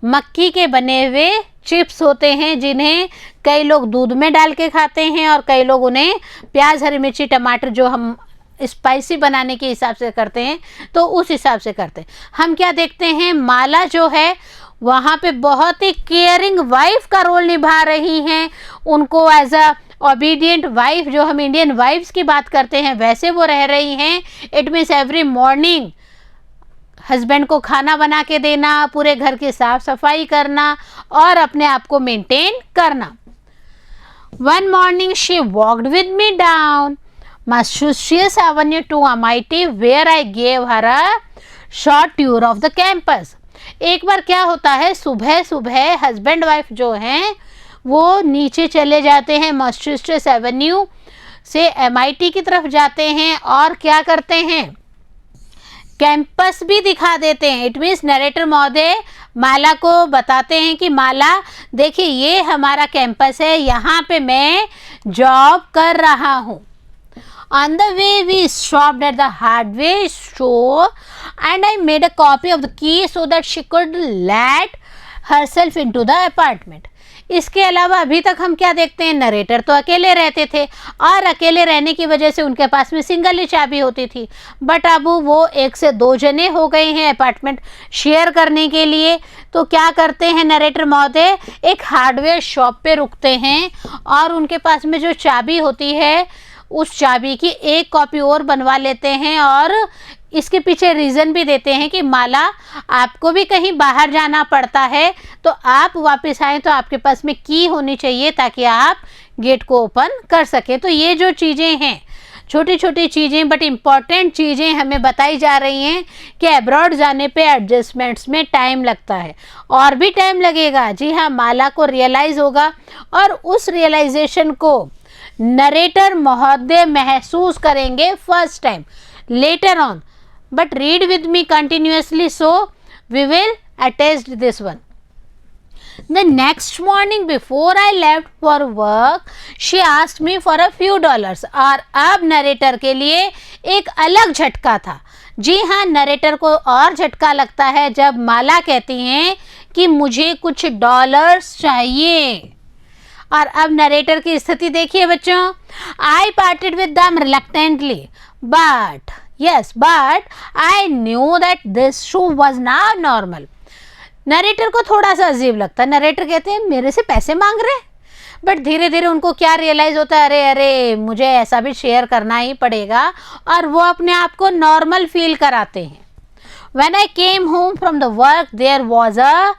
मक्की के बने हुए चिप्स होते हैं जिन्हें कई लोग दूध में डाल के खाते हैं और कई लोग उन्हें प्याज, हरी मिर्ची, टमाटर जो हम स्पाइसी बनाने के हिसाब से करते हैं तो उस हिसाब से करते हैं। हम क्या देखते हैं, माला जो है वहाँ पे बहुत ही केयरिंग वाइफ का रोल निभा रही हैं। उनको एज अ ओबीडियंट वाइफ, जो हम इंडियन वाइफ्स की बात करते हैं वैसे वो रह रही हैं। It means every morning husband को खाना बना के देना, पूरे घर की साफ सफाई करना और अपने आप को मेंटेन करना। One morning she walked with me down Massachusetts Avenue to Amity where I gave her a short tour of the campus। एक बार क्या होता है, सुबह सुबह हस्बैंड वाइफ जो हैं वो नीचे चले जाते हैं, मैसाचुसेट्स एवेन्यू से MIT की तरफ जाते हैं और क्या करते हैं, कैंपस भी दिखा देते हैं। इट मीन्स नरेटर महोदय माला को बताते हैं कि माला देखिए ये हमारा कैंपस है, यहाँ पे मैं जॉब कर रहा हूँ। On the way we stopped at the hardware store and I made a copy of the key so that she could let herself into the apartment। इसके अलावा अभी तक हम क्या देखते हैं, नरेटर तो अकेले रहते थे और अकेले रहने की वजह से उनके पास में सिंगल ही चाबी होती थी। बट अब वो 1 से 2 जने हो गए हैं अपार्टमेंट शेयर करने के लिए। तो क्या करते हैं नरेटर महोदय, एक हार्डवेयर शॉप पे रुकते हैं और उनके पास में जो चाबी होती है उस चाबी की एक कॉपी और बनवा लेते हैं। और इसके पीछे रीज़न भी देते हैं कि माला आपको भी कहीं बाहर जाना पड़ता है तो आप वापस आएँ तो आपके पास में की होनी चाहिए ताकि आप गेट को ओपन कर सकें। तो ये जो चीज़ें हैं, छोटी छोटी चीज़ें बट इम्पॉर्टेंट चीज़ें हमें बताई जा रही हैं कि अब्रॉड जाने पे एडजस्टमेंट्स में टाइम लगता है और भी टाइम लगेगा। जी हाँ, माला को रियलाइज़ होगा और उस रियलाइजेशन को नरेटर महोदय महसूस करेंगे first time, later on. But read with me continuously so we will attest this one. The next morning before I left for work, she asked me for a few dollars. और अब narrator के लिए एक अलग झटका था. जी हाँ, narrator को और झटका लगता है जब माला कहती हैं कि मुझे कुछ डॉलर्स चाहिए. और अब नरेटर की स्थिति देखिए बच्चों. I parted with them reluctantly, but I knew that this shoe was not normal. Narrator को थोड़ा सा अजीब लगता है. नरेटर कहते हैं मेरे से पैसे मांग रहे, बट धीरे धीरे उनको क्या रियलाइज़ होता है, अरे मुझे ऐसा भी शेयर करना ही पड़ेगा, और वो अपने आप को नॉर्मल फील कराते हैं. When I came home from the work, there was a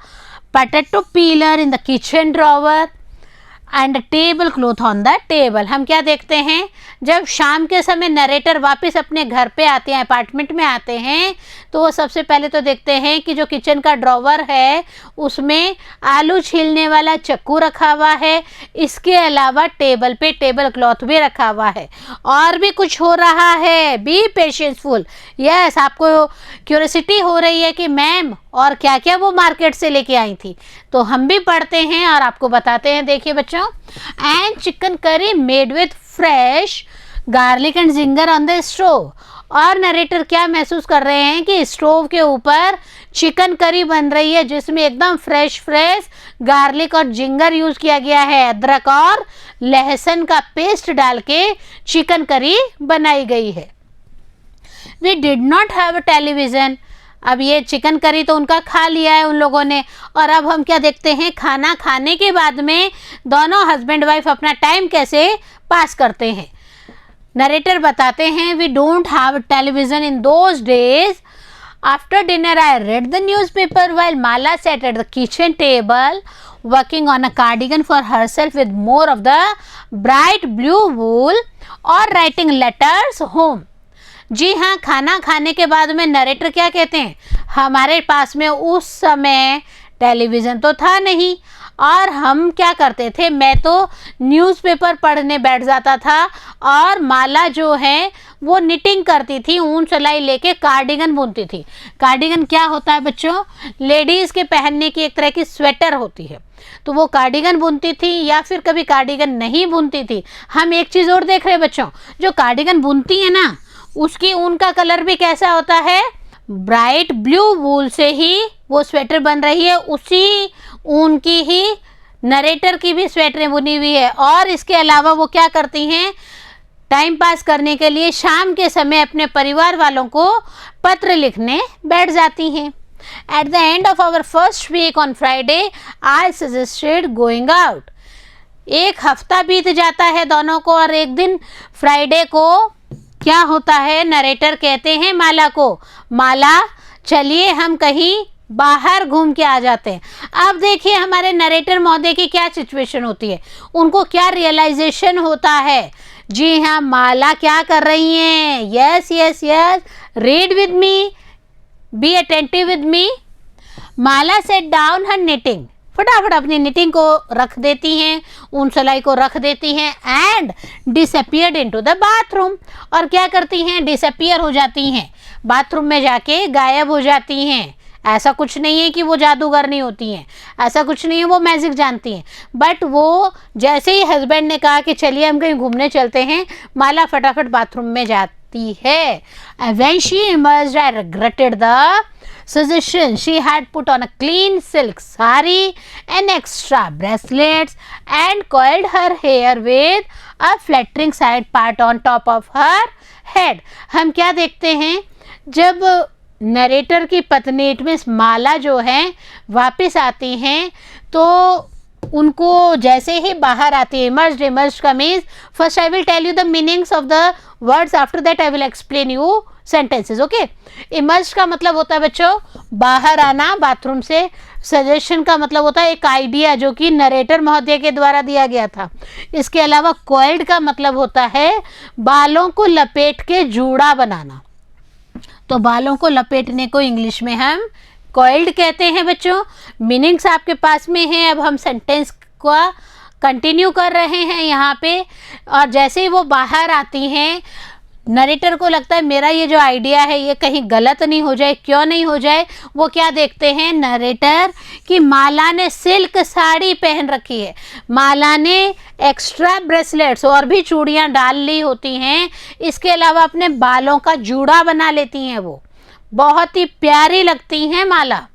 potato peeler in the kitchen drawer and a table cloth on the table. हम क्या देखते हैं, जब शाम के समय नरेटर वापस अपने घर पे आते हैं, अपार्टमेंट में आते हैं, तो वो सबसे पहले तो देखते हैं कि जो किचन का ड्रॉवर है उसमें आलू छीलने वाला चक्कू रखा हुआ है. इसके अलावा टेबल पे टेबल क्लॉथ भी रखा हुआ है. और भी कुछ हो रहा है. B patienceful. यस, आपको क्यूरियोसिटी हो रही है कि मैम और क्या क्या वो मार्केट से लेके आई थी, तो हम भी पढ़ते हैं और आपको बताते हैं. देखिए बच्चों, and chicken curry made with fresh garlic and ginger on the stove. और नरेटर क्या महसूस कर रहे हैं कि स्टोव के ऊपर चिकन करी बन रही है जिसमें एकदम फ्रेश गार्लिक और जिंगर यूज किया गया है. अदरक और लहसुन का पेस्ट डाल के चिकन करी बनाई गई है. We did not have a television. अब ये चिकन करी तो उनका खा लिया है उन लोगों ने, और अब हम क्या देखते हैं, खाना खाने के बाद में दोनों हस्बैंड वाइफ अपना टाइम कैसे पास करते हैं. नरेटर बताते हैं, we don't have television in those days. After dinner I read the newspaper while Mala sat at the kitchen table working on a cardigan for herself with more of the bright blue wool or writing letters home. जी हाँ, खाना खाने के बाद में narrator क्या कहते हैं, हमारे पास में उस समय टेलीविज़न तो था नहीं, और हम क्या करते थे, मैं तो न्यूज़पेपर पढ़ने बैठ जाता था, और माला जो है वो निटिंग करती थी, ऊन सिलाई लेके कार्डिगन बुनती थी. कार्डिगन क्या होता है बच्चों, लेडीज़ के पहनने की एक तरह की स्वेटर होती है, तो वो कार्डिगन बुनती थी, या फिर कभी कार्डिगन नहीं बुनती थी. हम एक चीज़ और देख रहे हैं बच्चों, जो कार्डिगन बुनती है ना, उसकी ऊन का कलर भी कैसा होता है, ब्राइट ब्लू वूल से ही वो स्वेटर बन रही है. उसी ऊन की ही नरेटर की भी स्वेटरें बुनी हुई है. और इसके अलावा वो क्या करती हैं, टाइम पास करने के लिए शाम के समय अपने परिवार वालों को पत्र लिखने बैठ जाती हैं. At the end of our first week on Friday I suggested going out. एक हफ्ता बीत जाता है दोनों को, और एक दिन फ्राइडे को क्या होता है, नरेटर कहते हैं माला को, माला चलिए हम कहीं बाहर घूम के आ जाते हैं. अब देखिए हमारे नरेटर महोदय की क्या सिचुएशन होती है, उनको क्या रियलाइजेशन होता है. जी हाँ, माला क्या कर रही हैं, yes yes yes, read with me, be attentive with me. Mala set down her knitting. फटाफट अपनी निटिंग को रख देती हैं, ऊन सिलाई को रख देती हैं, and disappeared into the bathroom. और क्या करती हैं, डिसअपियर हो जाती हैं, बाथरूम में जाके गायब हो जाती हैं. ऐसा कुछ नहीं है कि वो जादूगर नहीं होती हैं, ऐसा कुछ नहीं है, वो मैजिक जानती हैं, बट वो जैसे ही हस्बैंड ने कहा कि चलिए हम कहीं घूमने चलते हैं, माला फटाफट बाथरूम में जाती है. When she emerged, I regretted the suggestion. She had put on a clean silk sari and extra bracelets and coiled her hair with a flattering side part on top of her head. हम क्या देखते हैं, जब narrator की पत्नी means माला जो है वापस आती हैं, तो उनको जैसे ही बाहर आती है, इमर्ज का means, first I will tell you the meanings of the words, after that I will explain you sentences. Okay, emerge का मतलब होता है बच्चों बाहर आना बाथरूम से. सजेशन का मतलब होता है एक आइडिया जो कि नरेटर महोदय के द्वारा दिया गया था. इसके अलावा कॉइल्ड का मतलब होता है बालों को लपेट के जूड़ा बनाना. तो बालों को लपेटने को इंग्लिश में हम कॉइल्ड कहते हैं बच्चों. मीनिंग्स आपके पास में हैं. अब हम सेंटेंस का कंटिन्यू कर रहे हैं यहाँ पे. और जैसे ही वो बाहर आती हैं, नरेटर को लगता है मेरा ये जो आइडिया है ये कहीं गलत नहीं हो जाए, क्यों नहीं हो जाए। वो क्या देखते हैं नरेटर कि माला ने सिल्क साड़ी पहन रखी है, माला ने एक्स्ट्रा ब्रेसलेट्स और भी चूड़ियां डाल ली होती हैं, इसके अलावा अपने बालों का जूड़ा बना लेती हैं, वो बहुत ही प्यारी लगती हैं माला।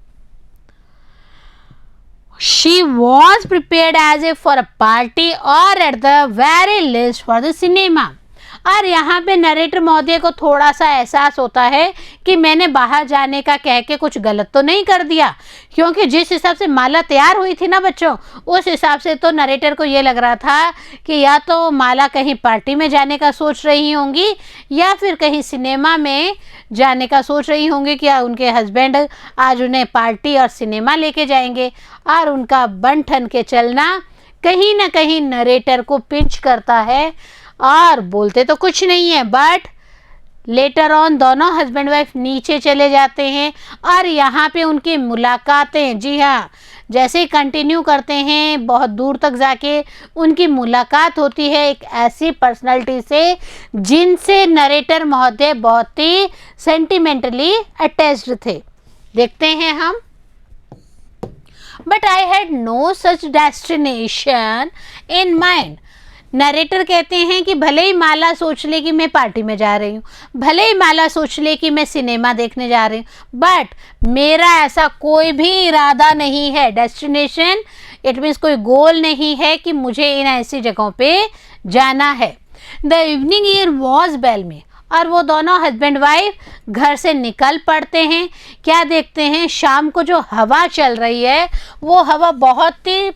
She was prepared as if for a party or at the very least for the cinema। और यहाँ पे नरेटर महोदय को थोड़ा सा एहसास होता है कि मैंने बाहर जाने का कह के कुछ गलत तो नहीं कर दिया, क्योंकि जिस हिसाब से माला तैयार हुई थी ना बच्चों, उस हिसाब से तो नरेटर को ये लग रहा था कि या तो माला कहीं पार्टी में जाने का सोच रही होंगी या फिर कहीं सिनेमा में जाने का सोच रही होंगी कि उनके हस्बैंड आज उन्हें पार्टी और सिनेमा लेके जाएंगे। और उनका बन ठन के चलना कहीं ना कहीं नरेटर को पिंच करता है, और बोलते तो कुछ नहीं है, बट लेटर ऑन दोनों हस्बैंड वाइफ नीचे चले जाते हैं और यहाँ पे उनकी मुलाकातें, जी हाँ, जैसे ही कंटिन्यू करते हैं बहुत दूर तक जाके उनकी मुलाकात होती है एक ऐसी पर्सनालिटी से जिनसे नरेटर महोदय बहुत ही सेंटिमेंटली अटैच्ड थे। देखते हैं हम। But I had no such destination in mind. Narrator कहते हैं कि भले ही माला सोच ले कि मैं पार्टी में जा रही हूँ, भले ही माला सोच ले कि मैं सिनेमा देखने जा रही हूँ, बट मेरा ऐसा कोई भी इरादा नहीं है। डेस्टिनेशन इट मीन्स कोई गोल नहीं है कि मुझे इन ऐसी जगहों पे जाना है। The evening air was balmy. और वो दोनों हस्बैंड वाइफ घर से निकल पड़ते हैं। क्या देखते हैं, शाम को जो हवा चल रही है वो हवा बहुत ही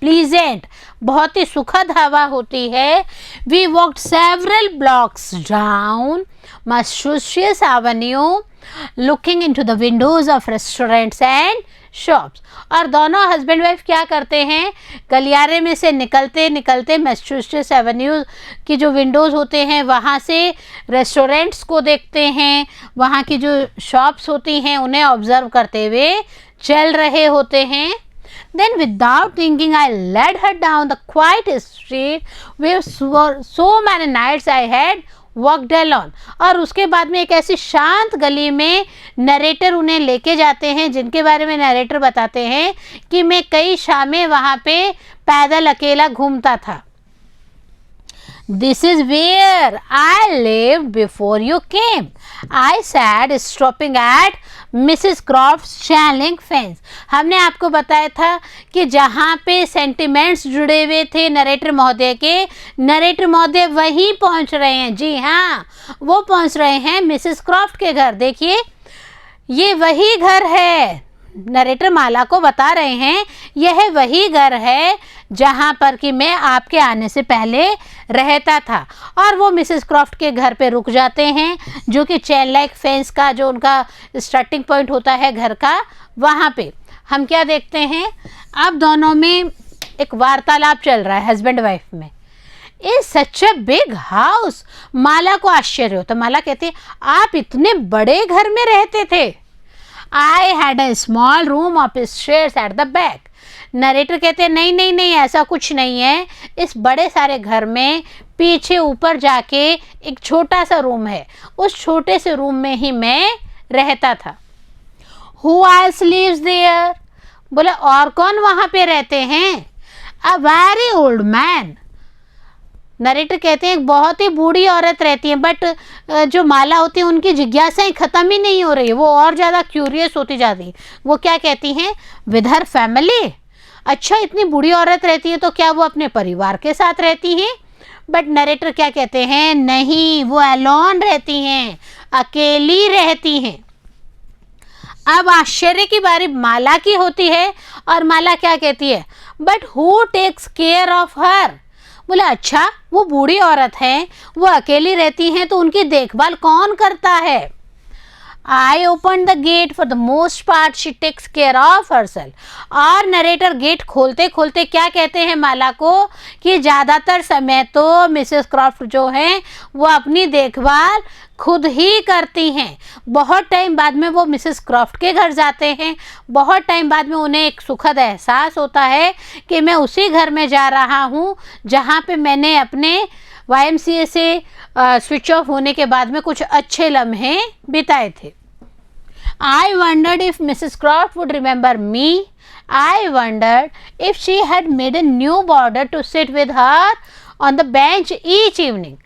प्लीजेंट, बहुत ही सुखद हवा होती है। We walked several blocks down Massachusetts Avenue looking into the windows of restaurants and shops. और दोनों हस्बैंड वाइफ क्या करते हैं, गलियारे में से निकलते निकलते मैसाचुसेट्स एवेन्यू की जो विंडोज़ होते हैं वहाँ से रेस्टोरेंट्स को देखते हैं, वहाँ की जो शॉप्स होती हैं उन्हें ऑब्जर्व करते हुए चल रहे होते हैं। Then without thinking I led her down the quiet street where so many nights I had walked alone। और उसके बाद में एक ऐसी शांत गली में नरेटर उन्हें लेके जाते हैं जिनके बारे में नरेटर बताते हैं कि मैं कई शामें वहाँ पे पैदल अकेला घूमता था। This is where I lived before you came, I said, stopping at Mrs. Croft's chain link fence। हमने आपको बताया था कि जहाँ पे सेंटिमेंट्स जुड़े हुए थे नरेटर महोदय के, नरेटर महोदय वहीं पहुँच रहे हैं। जी हाँ, वो पहुँच रहे हैं मिसेस क्रॉफ्ट के घर। देखिए ये वही घर है, नरेटर माला को बता रहे हैं यह वही घर है जहाँ पर कि मैं आपके आने से पहले रहता था। और वो मिसेस क्रॉफ्ट के घर पे रुक जाते हैं जो कि चेन लाइक फेंस का जो उनका स्टार्टिंग पॉइंट होता है घर का, वहाँ पे हम क्या देखते हैं, अब दोनों में एक वार्तालाप चल रहा है हस्बैंड वाइफ में। Is such a big house. Mala को आश्चर्य होता, माला कहती है आप इतने बड़े घर में रहते थे। I had a small room of stairs at the back. Narrator कहते हैं नहीं नहीं नहीं, ऐसा कुछ नहीं है, इस बड़े सारे घर में पीछे ऊपर जाके एक छोटा सा रूम है, उस छोटे से रूम में ही मैं रहता था। Who else lives there? बोले और कौन वहाँ पे रहते हैं? A very old man। Narrator कहते हैं एक बहुत ही बूढ़ी औरत रहती है, बट जो माला होती है उनकी जिज्ञासाएं ख़त्म ही नहीं हो रही, वो और ज़्यादा क्यूरियस होती जाती है। वो क्या कहती हैं, विद हर फैमिली। अच्छा इतनी बूढ़ी औरत रहती है तो क्या वो अपने परिवार के साथ रहती हैं? बट नरेटर क्या कहते हैं, नहीं, वो अलोन रहती हैं, अकेली रहती हैं। अब आश्चर्य की बारी माला की होती है और माला क्या कहती है, but who takes care of her. बोले अच्छा वो बूढ़ी औरत है, वो अकेली रहती हैं तो उनकी देखभाल कौन करता है? I open the gate for the most part she takes care of herself. और नरेटर गेट खोलते खोलते क्या कहते हैं माला को कि ज़्यादातर समय तो मिसेस क्रॉफ्ट जो हैं वो अपनी देखभाल खुद ही करती हैं। बहुत टाइम बाद में वो मिसेस क्रॉफ्ट के घर जाते हैं, बहुत टाइम बाद में उन्हें एक सुखद एहसास होता है कि मैं उसी घर में जा रहा हूँ जहाँ पे मैंने अपने YMCA से स्विच ऑफ होने के बाद में कुछ अच्छे लम्हे बिताए थे। I wondered if Mrs. Croft would remember me. I wondered if she had made a new boarder to sit with her on the bench each evening.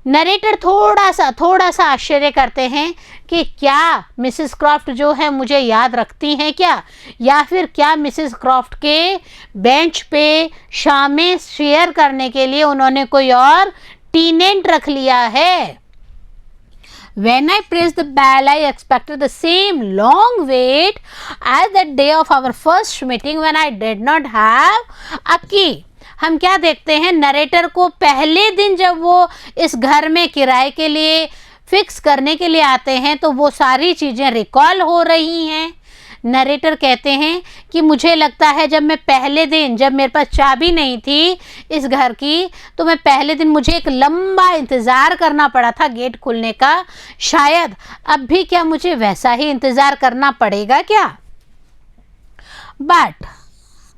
Narrator थोड़ा सा आश्चर्य करते हैं कि क्या मिसेस क्रॉफ्ट जो है मुझे याद रखती हैं क्या, या फिर क्या मिसेस क्रॉफ्ट के बेंच पे शामें शेयर करने के लिए उन्होंने कोई और टेनेंट रख लिया है। When I pressed the bell, I expected the same long wait as that day of our first meeting when I did not have a key. हम क्या देखते हैं, नरेटर को पहले दिन जब वो इस घर में किराए के लिए फिक्स करने के लिए आते हैं तो वो सारी चीज़ें रिकॉल हो रही हैं। नरेटर कहते हैं कि मुझे लगता है जब मैं पहले दिन, जब मेरे पास चाबी नहीं थी इस घर की, तो मैं पहले दिन मुझे एक लंबा इंतज़ार करना पड़ा था गेट खुलने का। शायद अब भी क्या मुझे वैसा ही इंतज़ार करना पड़ेगा क्या? बट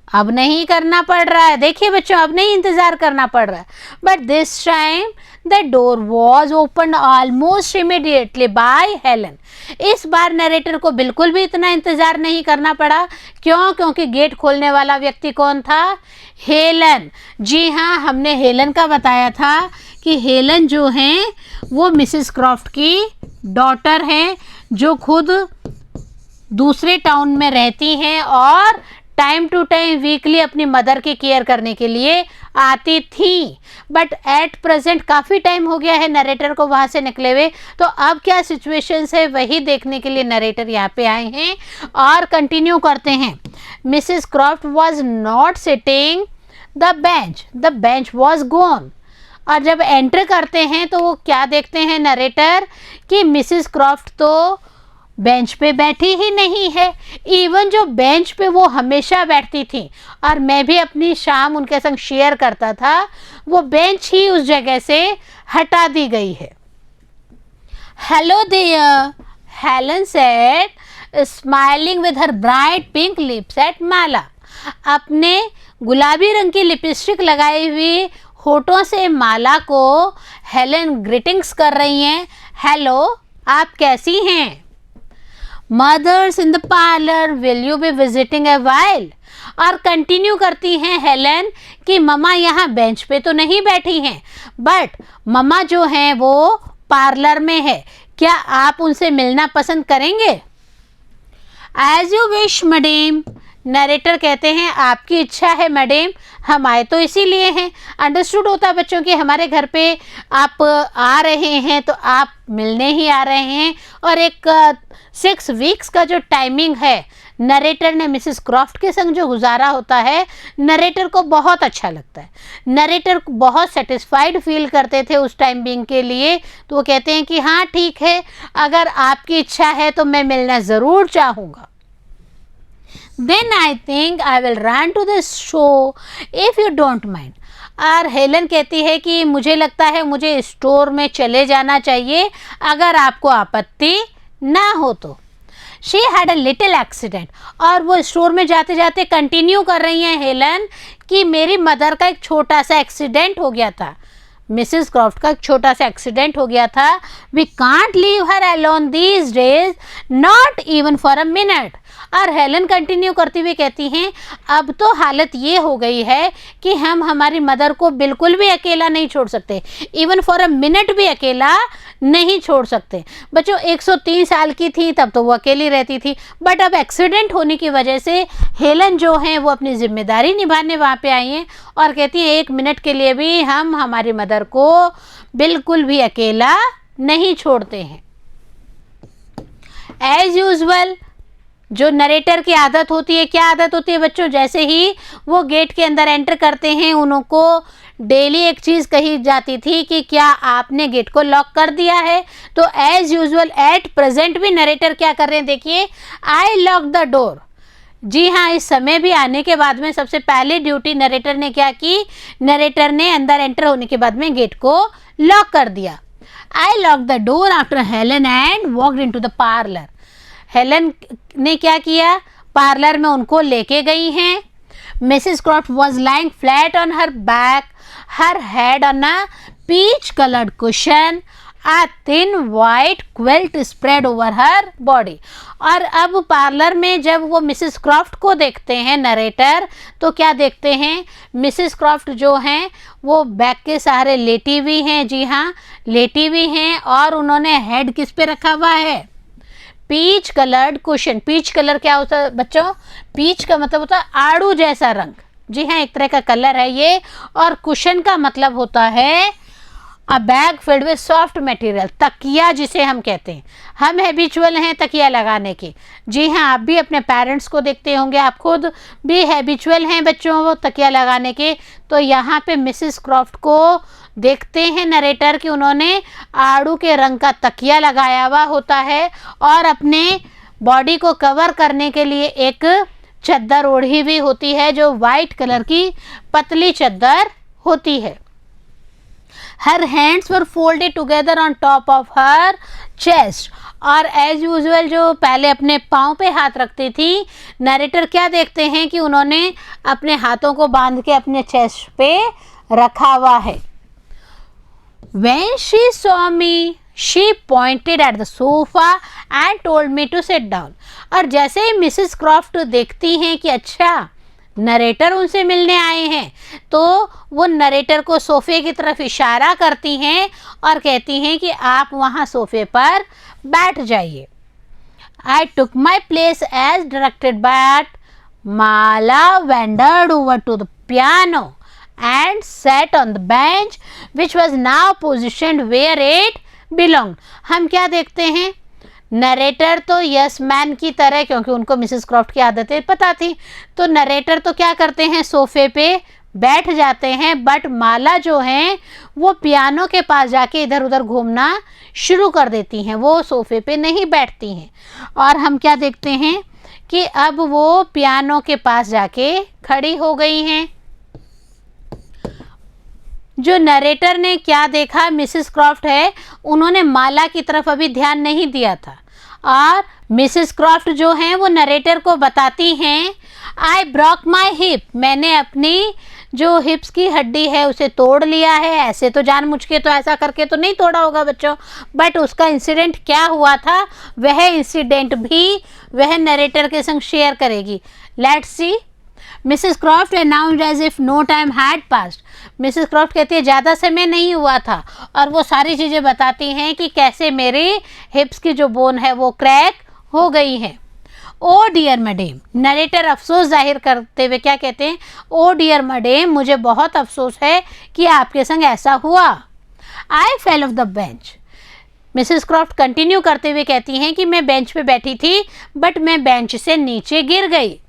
अब नहीं करना पड़ रहा है। देखिए बच्चों, अब नहीं इंतज़ार करना पड़ रहा है। But this time the door was open almost immediately by Helen. इस बार नरेटर को बिल्कुल भी इतना इंतज़ार नहीं करना पड़ा। क्यों? क्योंकि गेट खोलने वाला व्यक्ति कौन था? हेलन। जी हाँ, हमने हेलन का बताया था कि हेलन जो हैं वो मिसेस क्रॉफ्ट की डॉटर हैं, जो खुद दूसरे टाउन में रहती हैं और टाइम टू टाइम वीकली अपनी मदर की केयर करने के लिए आती थी। बट एट प्रेजेंट काफ़ी टाइम हो गया है नरेटर को वहाँ से निकले हुए, तो अब क्या सिचुएशंस है वही देखने के लिए नरेटर यहाँ पे आए हैं और कंटिन्यू करते हैं। Mrs Croft was not sitting the bench was gone. और जब एंटर करते हैं तो वो क्या देखते हैं नरेटर कि मिसेस क्रॉफ्ट तो बेंच पे बैठी ही नहीं है। इवन जो बेंच पे वो हमेशा बैठती थी और मैं भी अपनी शाम उनके संग शेयर करता था, वो बेंच ही उस जगह से हटा दी गई है। Hello there, Helen said smiling with her bright pink lips at Mala. अपने गुलाबी रंग की लिपस्टिक लगाई हुई होठों से माला को हेलन ग्रीटिंग्स कर रही हैं। हेलो, आप कैसी हैं? Mother's in the parlour, will you be visiting a while. और कंटिन्यू करती हैं हेलन कि ममा यहाँ बेंच पे तो नहीं बैठी हैं, बट ममा जो हैं वो पार्लर में है, क्या आप उनसे मिलना पसंद करेंगे? As you wish madam. Narrator कहते हैं आपकी इच्छा है मैडम, हम आए तो इसीलिए हैं। अंडरस्टूड होता है बच्चों कि हमारे घर पे आप आ रहे हैं तो आप मिलने ही आ रहे हैं। और एक 6 वीक्स का जो टाइमिंग है नरेटर ने मिसेस क्रॉफ्ट के संग जो गुजारा होता है, नरेटर को बहुत अच्छा लगता है। नरेटर बहुत सेटिस्फाइड फील करते थे उस टाइम बीइंग के लिए, तो वो कहते हैं कि हाँ ठीक है, अगर आपकी इच्छा है तो मैं मिलना ज़रूर चाहूँगा। Then I think I will run to the show if you don't mind. और हेलन कहती है कि मुझे लगता है मुझे स्टोर में चले जाना चाहिए अगर आपको आपत्ति ना हो तो। She had a little accident। और वो स्टोर में जाते जाते कंटिन्यू कर रही हैं हेलन कि मेरी मदर का एक छोटा सा एक्सीडेंट हो गया था। मिसेस क्रॉफ्ट का एक छोटा सा एक्सीडेंट हो गया था। We can't leave her alone these days, not even for a minute. और हेलन कंटिन्यू करती हुई कहती हैं अब तो हालत ये हो गई है कि हम हमारी मदर को बिल्कुल भी अकेला नहीं छोड़ सकते, इवन फॉर अ मिनट भी अकेला नहीं छोड़ सकते। बच्चों 103 साल की थी तब तो वो अकेली रहती थी, बट अब एक्सीडेंट होने की वजह से हेलन जो हैं वो अपनी जिम्मेदारी निभाने वहाँ पे आई हैं और कहती हैं 1 मिनट के लिए भी हम हमारी मदर को बिल्कुल भी अकेला नहीं छोड़ते हैं। एज यूजुअल जो नरेटर की आदत होती है, क्या आदत होती है बच्चों, जैसे ही वो गेट के अंदर एंटर करते हैं उनको डेली एक चीज़ कही जाती थी कि क्या आपने गेट को लॉक कर दिया है। तो एज यूजुअल एट प्रेजेंट भी नरेटर क्या कर रहे हैं, देखिए, आई लॉक द डोर। जी हाँ, इस समय भी आने के बाद में सबसे पहले ड्यूटी नरेटर ने क्या की, नरेटर ने अंदर एंटर होने के बाद में गेट को लॉक कर दिया। I lock the door after Helen and walked into the parlour. हेलन ने क्या किया, पार्लर में उनको लेके गई हैं। Mrs Croft was lying flat on her back, her head on a peach colored cushion, a thin white quilt spread over her body. और अब पार्लर में जब वो मिसेस क्रॉफ्ट को देखते हैं नरेटर, तो क्या देखते हैं, मिसेस क्रॉफ्ट जो हैं वो बैक के सहारे लेटी हुई हैं, जी हाँ लेटी हुई हैं, और उन्होंने हेड किस पे रखा हुआ है, peach coloured cushion. Peach colour क्या होता है बच्चों, पीच का मतलब होता है आड़ू जैसा रंग, जी हाँ एक तरह का कलर है ये, और कुशन का मतलब होता है अ bag filled with soft material, तकिया जिसे हम कहते हैं। हम हैबिचुअल हैं तकिया लगाने के, जी हाँ आप भी अपने पेरेंट्स को देखते होंगे, आप खुद भी हैबिचुअल हैं बच्चों वो तकिया लगाने के। तो यहाँ पे मिसेस क्रॉफ्ट को देखते हैं नरेटर कि उन्होंने आड़ू के रंग का तकिया लगाया हुआ होता है, और अपने बॉडी को कवर करने के लिए एक चद्दर ओढ़ी हुई होती है जो वाइट कलर की पतली चद्दर होती है। Her hands were folded together on top of her chest, और एज यूजुअल जो पहले अपने पाँव पे हाथ रखती थी, नरेटर क्या देखते हैं कि उन्होंने अपने हाथों को बांध के अपने चेस्ट पे रखा हुआ है। When she saw me, she pointed at the sofa and told me to sit down. और जैसे ही मिसेस क्रॉफ्ट देखती हैं कि अच्छा नरेटर उनसे मिलने आए हैं, तो वो नरेटर को सोफे की तरफ इशारा करती हैं और कहती हैं कि आप वहाँ सोफे पर बैठ जाइए। I took my place as directed, but Mala wandered over to the piano and sat on the bench which was now positioned where it belonged. हम क्या देखते हैं, नरेटर तो यस मैन की तरह, क्योंकि उनको मिसेस क्रॉफ्ट की आदतें पता थी, तो नरेटर तो क्या करते हैं सोफे पे बैठ जाते हैं, बट माला जो हैं वो पियानो के पास जाके इधर उधर घूमना शुरू कर देती हैं, वो सोफे पे नहीं बैठती हैं। और हम क्या देखते हैं कि अब वो पियानो के पास जाके खड़ी हो गई हैं। जो नरेटर ने क्या देखा, मिसेस क्रॉफ्ट है उन्होंने माला की तरफ अभी ध्यान नहीं दिया था, और मिसेस क्रॉफ्ट जो हैं वो नरेटर को बताती हैं आई ब्रोक माई हिप, मैंने अपनी जो हिप्स की हड्डी है उसे तोड़ लिया है। ऐसे तो जानबूझ के तो ऐसा करके तो नहीं तोड़ा होगा बच्चों, बट उसका इंसिडेंट क्या हुआ था वह इंसिडेंट भी वह नरेटर के संग शेयर करेगी। Let's see. Mrs Croft announced as if no time had passed. Mrs Croft कहती है ज़्यादा समय नहीं हुआ था, और वो सारी चीज़ें बताती हैं कि कैसे मेरी हिप्स की जो बोन है वो क्रैक हो गई है। ओ डियर मैडम, नरेटर अफसोस जाहिर करते हुए क्या कहते हैं, ओ डियर मैडम मुझे बहुत अफसोस है कि आपके संग ऐसा हुआ। I fell off the bench. Mrs Croft continue करते हुए कहती हैं कि मैं बेंच पे बैठी थी, बट मैं बेंच से नीचे गिर गई।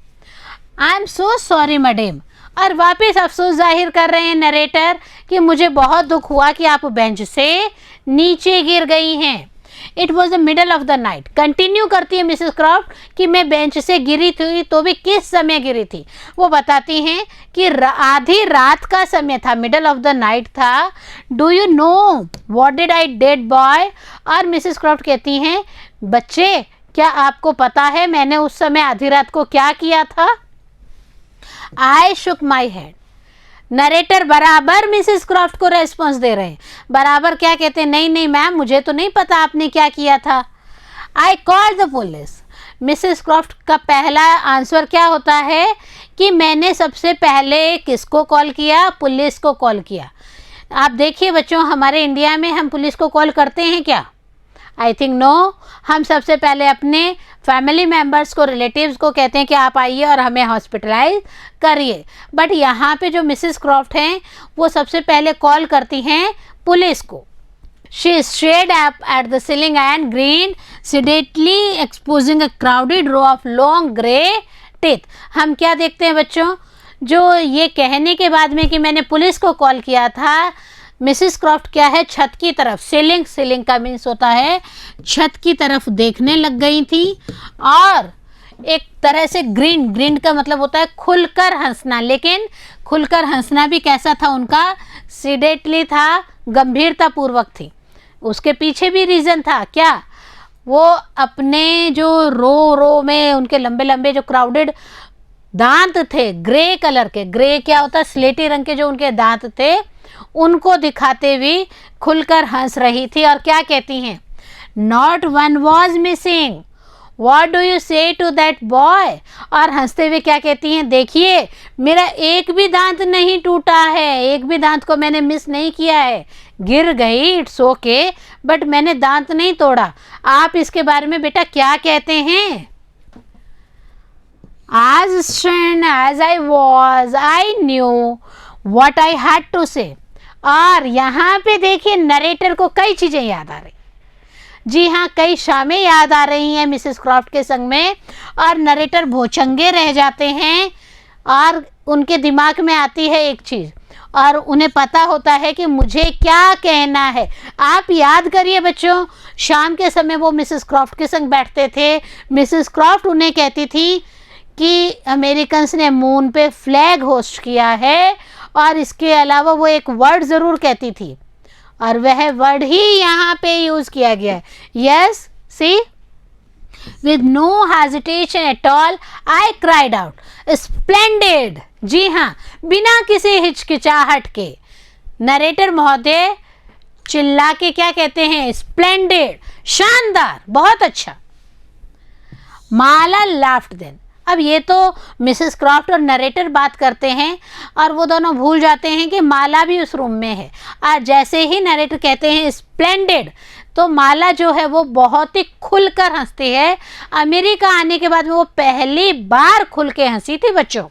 I am so sorry madam, और वापस अफसोस जाहिर कर रहे हैं नरेटर कि मुझे बहुत दुख हुआ कि आप बेंच से नीचे गिर गई हैं। It was the middle of the night. Continue करती है मिसेस क्रॉफ्ट कि मैं बेंच से गिरी थी, तो भी किस समय गिरी थी। वो बताती हैं कि आधी रात का समय था, मिडल ऑफ द नाइट था। Do you know what did I did boy. और मिसेस क्रॉफ्ट कहती हैं बच्चे क्या आपको पता है मैंने उस समय आधी रात को क्या किया था। आई शुक माई हेड। नरेटर बराबर मिसेस क्रॉफ्ट को रेस्पॉन्स दे रहे हैं, बराबर क्या कहते हैं, नहीं नहीं मैम मुझे तो नहीं पता आपने क्या किया था। I called the police. Mrs Croft का पहला आंसर क्या होता है कि मैंने सबसे पहले किसको कॉल किया, पुलिस को कॉल किया। आप देखिए बच्चों हमारे इंडिया में हम पुलिस को कॉल करते हैं क्या, आई थिंक नो। हम सबसे पहले अपने फैमिली मेम्बर्स को, रिलेटिव्स को कहते हैं कि आप आइए और हमें हॉस्पिटलाइज करिए, बट यहाँ पे जो मिसेस क्रॉफ्ट हैं वो सबसे पहले कॉल करती हैं पुलिस को। She stared up at the ceiling and green sedately exposing a crowded row of long grey teeth। हम क्या देखते हैं बच्चों, जो ये कहने के बाद में कि मैंने पुलिस को कॉल किया था, मिसेस क्रॉफ्ट क्या है छत की तरफ, सीलिंग का मीन्स होता है छत की तरफ देखने लग गई थी, और एक तरह से ग्रीन का मतलब होता है खुलकर हंसना, लेकिन खुलकर हंसना भी कैसा था उनका, सीडेटली था, गंभीरतापूर्वक थी। उसके पीछे भी रीज़न था क्या, वो अपने जो रो में उनके लंबे लंबे जो क्राउडेड दांत थे ग्रे कलर के, ग्रे क्या होता है स्लेटी रंग के जो उनके दांत थे, उनको दिखाते हुए खुलकर हंस रही थी और क्या कहती हैं, not one was missing, what do you से टू दैट बॉय। और हंसते हुए क्या कहती हैं, देखिए मेरा एक भी दांत नहीं टूटा है, एक भी दांत को मैंने मिस नहीं किया है, गिर गई इट्स ओके, बट मैंने दांत नहीं तोड़ा। आप इसके बारे में बेटा क्या कहते हैं? As stern as I was, I knew what I had to say। और यहाँ पे देखिए नरेटर को कई चीज़ें याद आ रही, जी हाँ कई शामें याद आ रही हैं मिसेस क्रॉफ्ट के संग में, और नरेटर भोचंगे रह जाते हैं और उनके दिमाग में आती है एक चीज़ और उन्हें पता होता है कि मुझे क्या कहना है। आप याद करिए बच्चों, शाम के समय वो मिसेस क्रॉफ्ट के संग बैठते थे, मिसेस क्रॉफ्ट उन्हें कहती थी कि अमेरिकन्स ने मून पे फ्लैग होस्ट किया है, और इसके अलावा वो एक वर्ड ज़रूर कहती थी और वह वर्ड ही यहाँ पे यूज़ किया गया है। Yes see, with no hesitation at all I cried out splendid. जी हाँ, बिना किसी हिचकिचाहट के नरेटर महोदय चिल्ला के क्या कहते हैं, स्प्लेंडेड, शानदार, बहुत अच्छा। माला लाफ्ड देन। अब ये तो मिसेस क्रॉफ्ट और नरेटर बात करते हैं और वो दोनों भूल जाते हैं कि माला भी उस रूम में है, और जैसे ही नरेटर कहते हैं स्प्लेंडेड तो माला जो है वो बहुत ही खुलकर हंसती है। अमेरिका आने के बाद में वो पहली बार खुल के हंसी थी बच्चों।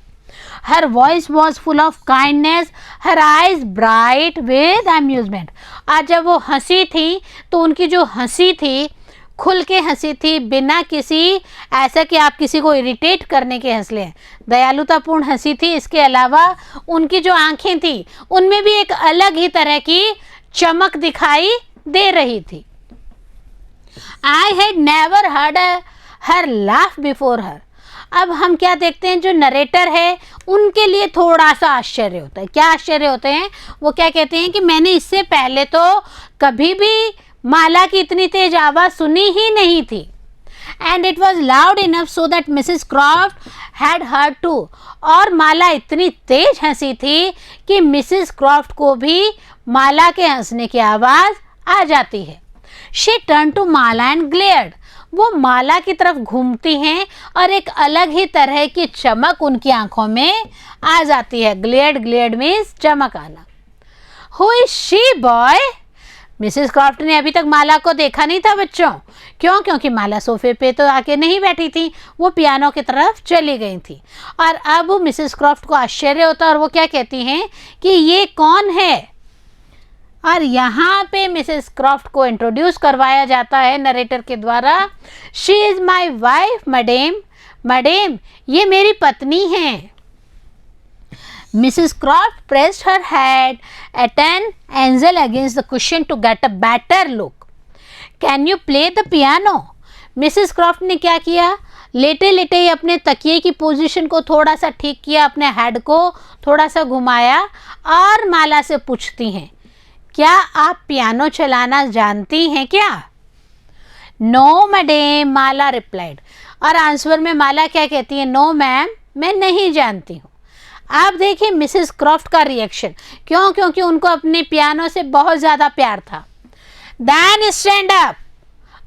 Her voice was full of kindness, her eyes bright with amusement. आज जब वो हंसी थी तो उनकी जो हंसी थी खुल के हंसी थी, बिना किसी ऐसा कि आप किसी को इरिटेट करने के हंस लें, दयालुतापूर्ण हंसी थी। इसके अलावा उनकी जो आंखें थी उनमें भी एक अलग ही तरह की चमक दिखाई दे रही थी। I had never heard her laugh before her. अब हम क्या देखते हैं, जो नरेटर है उनके लिए थोड़ा सा आश्चर्य होता है। क्या आश्चर्य होते हैं, वो क्या कहते हैं कि मैंने इससे पहले तो कभी भी माला की इतनी तेज आवाज़ सुनी ही नहीं थी, and it was loud enough so that Mrs Croft had heard too. और माला इतनी तेज हंसी थी कि मिसेस क्रॉफ्ट को भी माला के हंसने की आवाज़ आ जाती है। She turn to Mala and glared. वो माला की तरफ घूमती हैं और एक अलग ही तरह की चमक उनकी आंखों में आ जाती है। ग्लेयर्ड, ग्लेयर्ड मीन्स चमक आना। Who is she boy? Mrs Croft ने अभी तक माला को देखा नहीं था बच्चों। क्यों? क्योंकि माला सोफे पे तो आके नहीं बैठी थी, वो पियानो की तरफ चली गई थी। और अब मिसेस क्रॉफ्ट को आश्चर्य होता है और वो क्या कहती हैं कि ये कौन है। और यहाँ पे मिसेस क्रॉफ्ट को इंट्रोड्यूस करवाया जाता है नरेटर के द्वारा। She is my wife madam. Madam, ये मेरी पत्नी हैं। Mrs. Croft pressed her head at an angle against the cushion to get a better look. Can you play the piano? Mrs. Croft ने क्या किया, लेटे लेटे ही अपने तकिए की पोजीशन को थोड़ा सा ठीक किया, अपने हेड को थोड़ा सा घुमाया और माला से पूछती हैं, क्या आप पियानो चलाना जानती हैं क्या? नो मैडम, माला रिप्लाइड। और आंसर में माला क्या कहती है, नो मैम, मैं नहीं जानती हूँ। आप देखिए मिसेस क्रॉफ्ट का रिएक्शन। क्यों? क्योंकि उनको अपने पियानो से बहुत ज़्यादा प्यार था। Then stand up.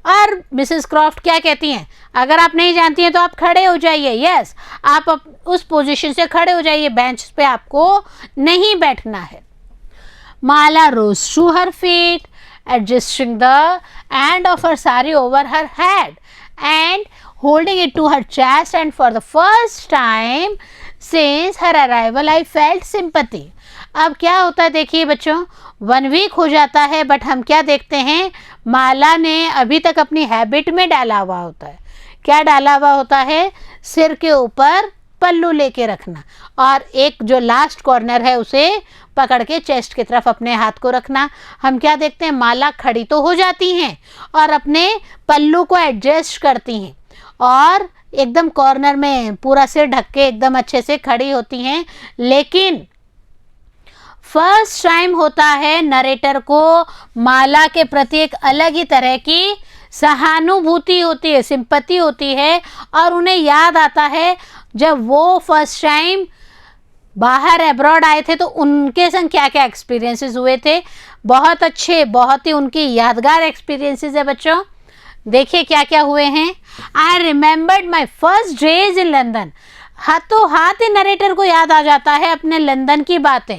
और मिसेस क्रॉफ्ट क्या कहती हैं, अगर आप नहीं जानती हैं तो आप खड़े हो जाइए। यस, आप उस पोजीशन से खड़े हो जाइए, बेंच पे आपको नहीं बैठना है। Mala rose to her feet, adjusting the end of her sari over her head and holding it to her chest, and for the first time since her arrival I felt sympathy। अब क्या होता है देखिए बच्चों, 1 वीक हो जाता है बट हम क्या देखते हैं, माला ने अभी तक अपनी हैबिट में डाला हुआ होता है। क्या डाला हुआ होता है? सिर के ऊपर पल्लू लेके रखना और एक जो लास्ट कॉर्नर है उसे पकड़ के चेस्ट की तरफ अपने हाथ को रखना। हम क्या देखते हैं, माला खड़ी तो हो जाती हैं और अपने पल्लू को एडजस्ट करती हैं और एकदम कॉर्नर में पूरा सिर ढक के एकदम अच्छे से खड़ी होती हैं। लेकिन फर्स्ट टाइम होता है नरेटर को माला के प्रति एक अलग ही तरह की सहानुभूति होती है, सिंपैथी होती है, और उन्हें याद आता है जब वो फर्स्ट टाइम बाहर अब्रॉड आए थे तो उनके संग क्या क्या एक्सपीरियंसेस हुए थे। बहुत अच्छे, बहुत ही उनकी यादगार एक्सपीरियंसेस है बच्चों। देखिए क्या क्या हुए हैं। I remembered my first days in London. हाथों हाथ ही नरेटर को याद आ जाता है अपने लंदन की बातें।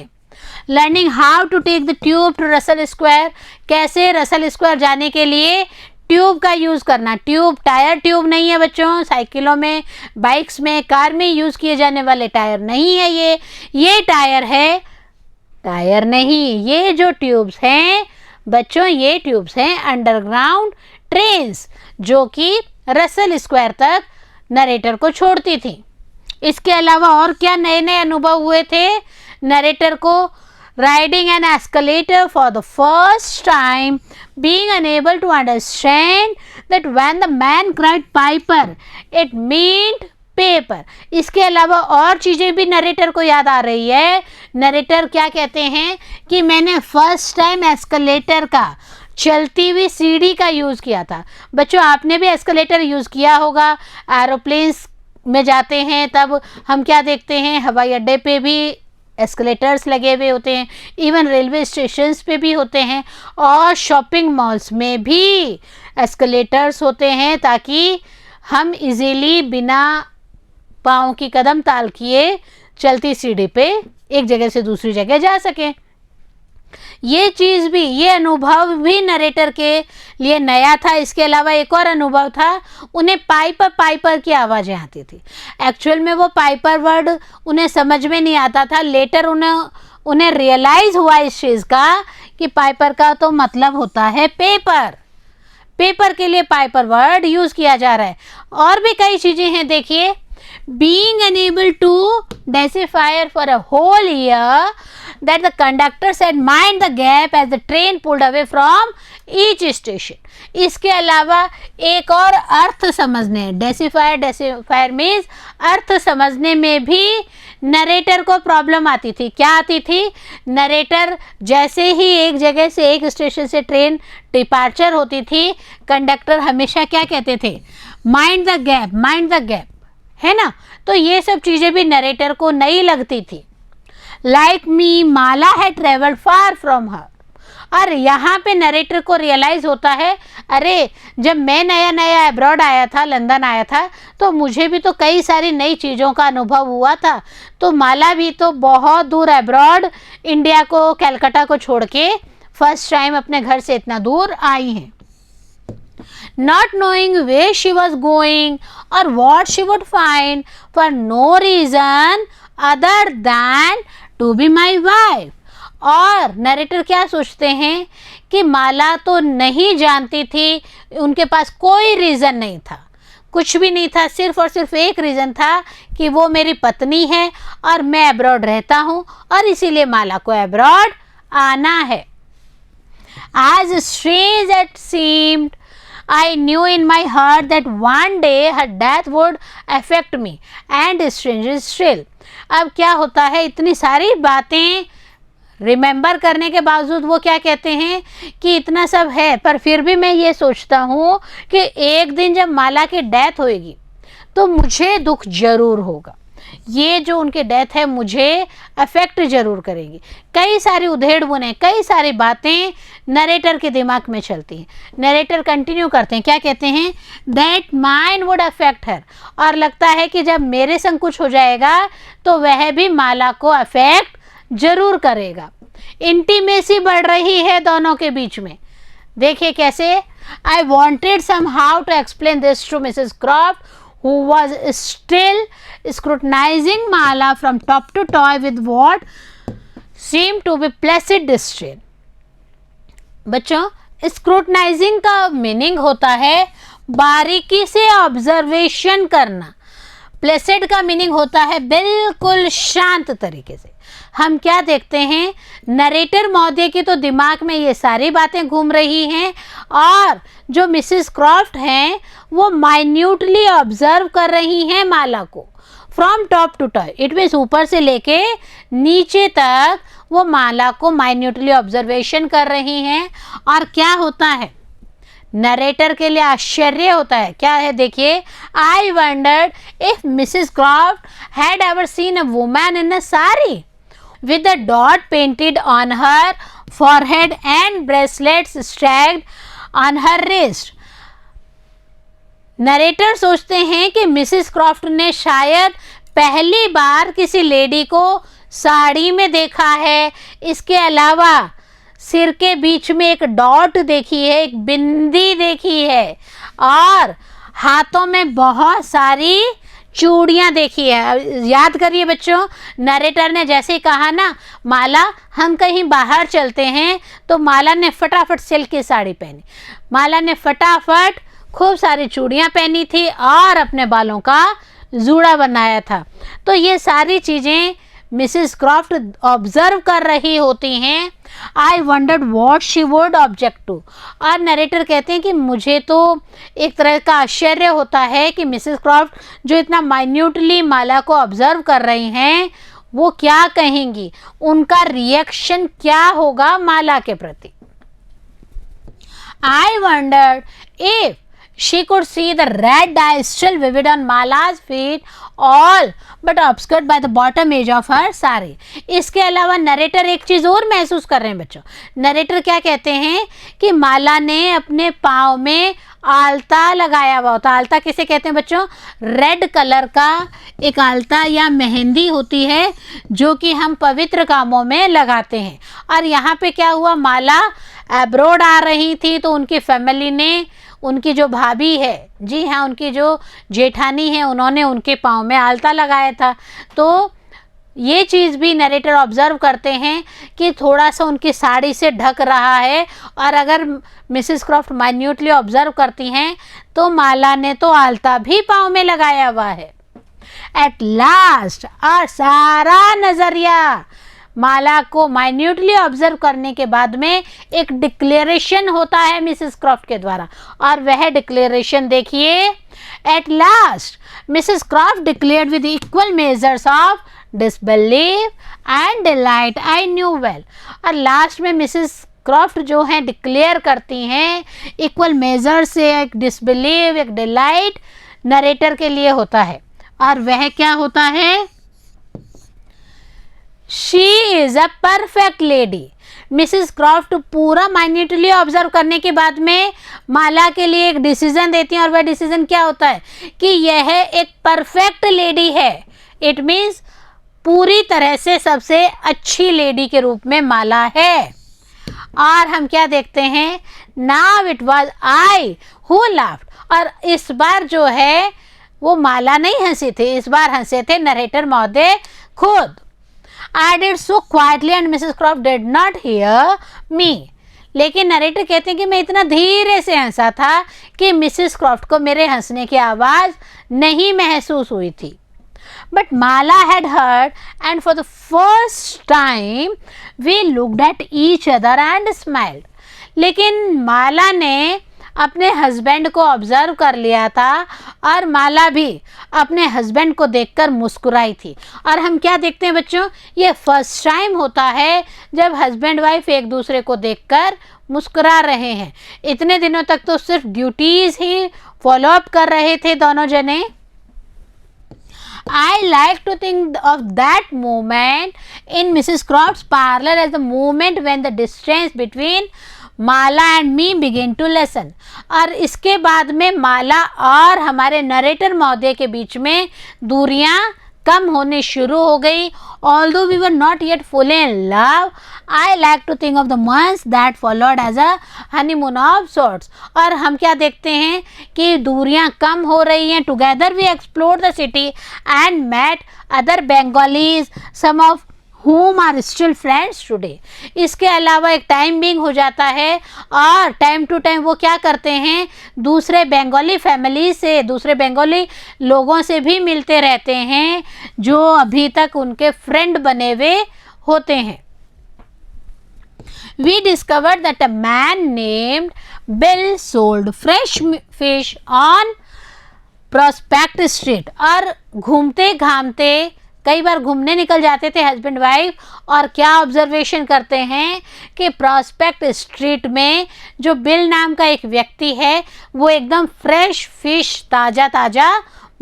Learning how to take the tube to Russell Square, कैसे रसल स्क्वायर जाने के लिए ट्यूब का यूज़ करना। ट्यूब टायर ट्यूब नहीं है बच्चों, साइकिलों में, बाइक्स में, कार में यूज़ किए जाने वाले टायर नहीं है ये टायर है, टायर नहीं, ये जो ट्यूब्स हैं बच्चों, ये ट्यूब्स हैं अंडरग्राउंड ट्रेन्स, जो कि रसल स्क्वायर तक नरेटर को छोड़ती थी। इसके अलावा और क्या नए नए अनुभव हुए थे नरेटर को। Riding an escalator for the first time, being unable to understand that when the man cried piper it meant paper। इसके अलावा और चीज़ें भी नरेटर को याद आ रही है। नरेटर क्या कहते हैं कि मैंने फर्स्ट टाइम एस्केलेटर का, चलती हुई सीढ़ी का यूज़ किया था। बच्चों आपने भी एस्केलेटर यूज़ किया होगा, एरोप्लेन्स में जाते हैं तब हम क्या देखते हैं, हवाई अड्डे पे भी एस्केलेटर्स लगे हुए होते हैं, इवन रेलवे स्टेशंस पे भी होते हैं, और शॉपिंग मॉल्स में भी एस्केलेटर्स होते हैं ताकि हम इजीली बिना पाँव की कदम ताल किए चलती सीढ़ी पे एक जगह से दूसरी जगह जा सकें। ये चीज़ भी, ये अनुभव भी नरेटर के लिए नया था। इसके अलावा एक और अनुभव था, उन्हें पाइपर पाइपर की आवाज़ें आती थी। एक्चुअल में वो पाइपर वर्ड उन्हें समझ में नहीं आता था। लेटर उन्हें रियलाइज़ हुआ इस चीज़ का कि पाइपर का तो मतलब होता है पेपर। पेपर के लिए पाइपर वर्ड यूज़ किया जा रहा है। और भी कई चीज़ें हैं देखिए। Being unable to decipher for a whole year that the conductor said mind the gap as the train pulled away from each station। इसके अलावा एक और अर्थ समझने, डेसिफायर मीन्स अर्थ समझने में भी नरेटर को प्रॉब्लम आती थी। क्या आती थी? नरेटर जैसे ही एक जगह से, एक स्टेशन से ट्रेन डिपार्चर होती थी, कंडक्टर हमेशा क्या कहते थे? Mind the gap, mind the gap, है ना। तो ये सब चीज़ें भी नरेटर को नई लगती थी। लाइक मी माला है ट्रेवल्ड फार फ्रॉम हर। और यहाँ पे नरेटर को रियलाइज़ होता है, अरे जब मैं नया नया अब्रॉड आया था, लंदन आया था, तो मुझे भी तो कई सारी नई चीज़ों का अनुभव हुआ था। तो माला भी तो बहुत दूर अब्रॉड, इंडिया को, कलकत्ता को छोड़ के फर्स्ट टाइम अपने घर से इतना दूर आई हैं। Not knowing where she was going or what she would find, for no reason other than to be my wife। और नरेटर क्या सोचते हैं कि माला तो नहीं जानती थी, उनके पास कोई रीज़न नहीं था, कुछ भी नहीं था, सिर्फ और सिर्फ एक रीज़न था कि वो मेरी पत्नी है और मैं अब्रॉड रहता हूँ और इसीलिए माला को अब्रॉड आना है। As strange it seemed, I knew in my heart that one day her death would affect me and stranger still। अब क्या होता है, इतनी सारी बातें रिमेंबर करने के बावजूद वो क्या कहते हैं कि इतना सब है, पर फिर भी मैं ये सोचता हूँ कि एक दिन जब माला की डेथ होएगी तो मुझे दुख जरूर होगा। ये जो उनकी डेथ है मुझे अफेक्ट जरूर करेगी। कई सारी उधेड़ बुने, कई सारी बातें नरेटर के दिमाग में चलती हैं। नरेटर कंटिन्यू करते हैं, क्या कहते हैं? दैट माइंड वुड अफेक्ट हर। और लगता है कि जब मेरे संग कुछ हो जाएगा तो वह भी माला को अफेक्ट जरूर करेगा। इंटीमेसी बढ़ रही है दोनों के बीच में। देखिए कैसे। I wanted somehow to explain this to Mrs Croft, who was still scrutinizing Mala from top to toe with what seemed to be placid disdain। बच्चों, स्क्रूटनाइजिंग का मीनिंग होता है बारीकी से ऑब्जर्वेशन करना। प्लेसिड का मीनिंग होता है बिल्कुल शांत तरीके से। हम क्या देखते हैं, नरेटर महोदय की तो दिमाग में ये सारी बातें घूम रही हैं और जो मिसेस क्रॉफ्ट हैं वो माइन्यूटली ऑब्जर्व कर रही हैं माला को, from top to toe. It means ऊपर से लेके नीचे तक वो माला को माइन्यूटली ऑब्जर्वेशन कर रही हैं। और क्या होता है, नरेटर के लिए आश्चर्य होता है। क्या है देखिए, I wondered if Mrs Croft had ever seen a woman in a sari with a dot painted on her forehead and bracelets strapped on her wrist। Narrator सोचते हैं कि मिसेस क्रॉफ्ट ने शायद पहली बार किसी लेडी को साड़ी में देखा है। इसके अलावा सिर के बीच में एक डॉट देखी है, एक बिंदी देखी है और हाथों में बहुत सारी चूड़ियाँ देखी है। याद करिए बच्चों, नरेटर ने जैसे ही कहा ना, माला हम कहीं बाहर चलते हैं, तो माला ने फटाफट सिल्क की साड़ी पहनी, माला ने फटाफट खूब सारी चूड़ियाँ पहनी थी और अपने बालों का जूड़ा बनाया था। तो ये सारी चीज़ें मिसेस क्रॉफ्ट ऑब्जर्व कर रही होती हैं। I wondered what she would object to. और नरेटर कहते हैं कि मुझे तो एक तरह का आश्चर्य होता है कि मिसेस क्रॉफ्ट जो इतना माइन्यूटली माला को ऑब्जर्व कर रही हैं, वो क्या कहेंगी, उनका रिएक्शन क्या होगा माला के प्रति। आई wondered if she could see the red dye still vivid on Mala's feet, all but obscured by the bottom edge of her sari। इसके अलावा नरेटर एक चीज़ और महसूस कर रहे हैं बच्चों। नरेटर क्या कहते हैं कि माला ने अपने पाँव में आलता लगाया हुआ होता। आलता किसे कहते हैं बच्चों? रेड कलर का एक आलता या मेहंदी होती है जो कि हम पवित्र कामों में लगाते हैं। और यहाँ पे क्या हुआ, माला अब्रॉड आ रही थी तो उनकी फैमिली ने, उनकी जो भाभी है, जी हाँ उनकी जो जेठानी है, उन्होंने उनके पाँव में आलता लगाया था। तो ये चीज़ भी नरेटर ऑब्जर्व करते हैं कि थोड़ा सा उनकी साड़ी से ढक रहा है। और अगर मिसेस क्रॉफ्ट माइन्यूटली ऑब्जर्व करती हैं तो माला ने तो आलता भी पाँव में लगाया हुआ है। एट लास्ट और सारा नज़रिया माला को माइन्यूटली ऑब्जर्व करने के बाद में एक डिक्लेरेशन होता है मिसेस क्रॉफ्ट के द्वारा, और वह डिक्लेरेशन देखिए। At last Mrs Croft declared with equal measures of disbelief and delight I knew well. और लास्ट में मिसेस क्रॉफ्ट जो है डिक्लेयर करती हैं इक्वल मेजर से, एक डिसबिलीव, एक डिलाइट नरेटर के लिए होता है। और वह क्या होता है? She is a perfect lady. Mrs Croft पूरा माइन्यूटली ऑब्जर्व करने के बाद में माला के लिए एक डिसीजन देती हैं, और वह डिसीजन क्या होता है कि यह एक परफेक्ट लेडी है। इट मीन्स पूरी तरह से सबसे अच्छी लेडी के रूप में माला है। और हम क्या देखते हैं, now it was I who laughed. और इस बार जो है वो माला नहीं हंसी थी, इस बार हंसे थे नरेटर महोदय खुद। I did so quietly and Mrs. Croft did not hear me। लेकिन नरेटर कहते हैं कि मैं इतना धीरे से हंसा था कि मिसेस क्रॉफ्ट को मेरे हंसने की आवाज़ नहीं महसूस हुई थी। But Mala had heard, and for the first time we looked at each other and smiled। लेकिन माला ने अपने हस्बैंड को ऑब्जर्व कर लिया था और माला भी अपने हस्बैंड को देखकर मुस्कुराई थी। और हम क्या देखते हैं बच्चों, ये फर्स्ट टाइम होता है जब हस्बैंड वाइफ एक दूसरे को देखकर मुस्कुरा रहे हैं। इतने दिनों तक तो सिर्फ ड्यूटीज़ ही फॉलो अप कर रहे थे दोनों जने। I like to think of that moment in Mrs. Croft's parlor as the moment when the distance between Mala and me begin to lessen. और इसके बाद में माला और हमारे नरेटर महोदय के बीच में दूरियां कम होने शुरू हो गई। Although we were not yet fully in love, I like to think of the months that followed as a honeymoon of sorts. और हम क्या देखते हैं कि दूरियां कम हो रही हैं। Together we explore the city and met other Bengalis, some of whom are still friends today। इसके अलावा एक टाइम बिंग हो जाता है और टाइम टू टाइम वो क्या करते हैं, दूसरे बंगाली फैमिली से, दूसरे बंगाली लोगों से भी मिलते रहते हैं जो अभी तक उनके फ्रेंड बने हुए होते हैं। We discovered that a man named Bill sold fresh fish on Prospect Street। और घूमते घामते कई बार घूमने निकल जाते थे हस्बैंड वाइफ, और क्या ऑब्जर्वेशन करते हैं कि प्रॉस्पेक्ट स्ट्रीट में जो बिल नाम का एक व्यक्ति है वो एकदम फ्रेश फिश, ताज़ा ताज़ा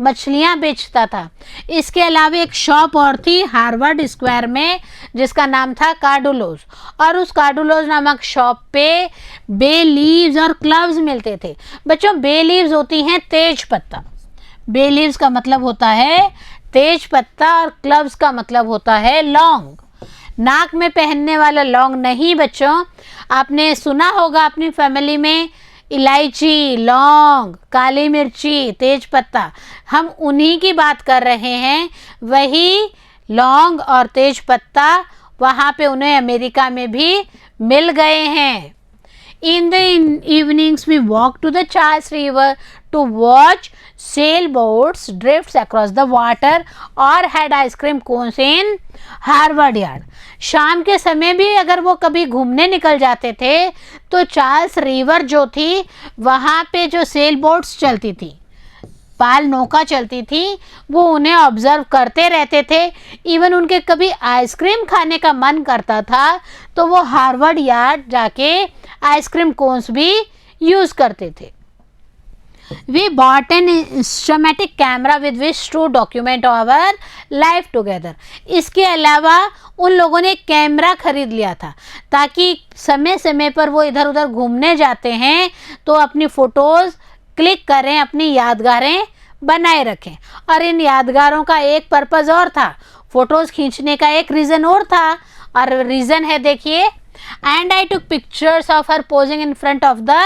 मछलियाँ बेचता था। इसके अलावा एक शॉप और थी हार्वर्ड स्क्वायर में जिसका नाम था कार्डुलोज, और उस कार्डुलोज नामक शॉप पे बे लीव्स और क्लव्स मिलते थे। बच्चों, बे लीव्स होती हैं तेज पत्ता, बे लीव्स का मतलब होता है तेज पत्ता, और क्लव्स का मतलब होता है लौंग। नाक में पहनने वाला लौंग नहीं बच्चों। आपने सुना होगा अपनी फैमिली में इलायची, लौंग, काली मिर्ची, तेज पत्ता, हम उन्हीं की बात कर रहे हैं। वही लौंग और तेज पत्ता वहाँ पे उन्हें अमेरिका में भी मिल गए हैं। In the evenings we walked to the Charles River to watch sailboats drifts across the water or had ice cream cones in Harvard Yard. शाम के समय भी अगर वो कभी घूमने निकल जाते थे तो चार्ल्स रिवर जो थी वहाँ पे जो सेल बोट्स चलती थी, पाल नौका चलती थी, वो उन्हें ऑब्जर्व करते रहते थे। इवन उनके कभी आइसक्रीम खाने का मन करता था तो वो हार्वर्ड यार्ड जाके आइसक्रीम कोन्स भी यूज़ करते थे। We bought an Instamatic camera with which to document our life together. इसके अलावा उन लोगों ने कैमरा खरीद लिया था ताकि समय समय पर वो इधर उधर घूमने जाते हैं तो अपनी फ़ोटोज़ क्लिक करें, अपनी यादगारें बनाए रखें। और इन यादगारों का एक पर्पज़ और था, फ़ोटोज़ खींचने का एक रीज़न और था, और रीज़न है देखिए, and I took pictures of her posing in front of the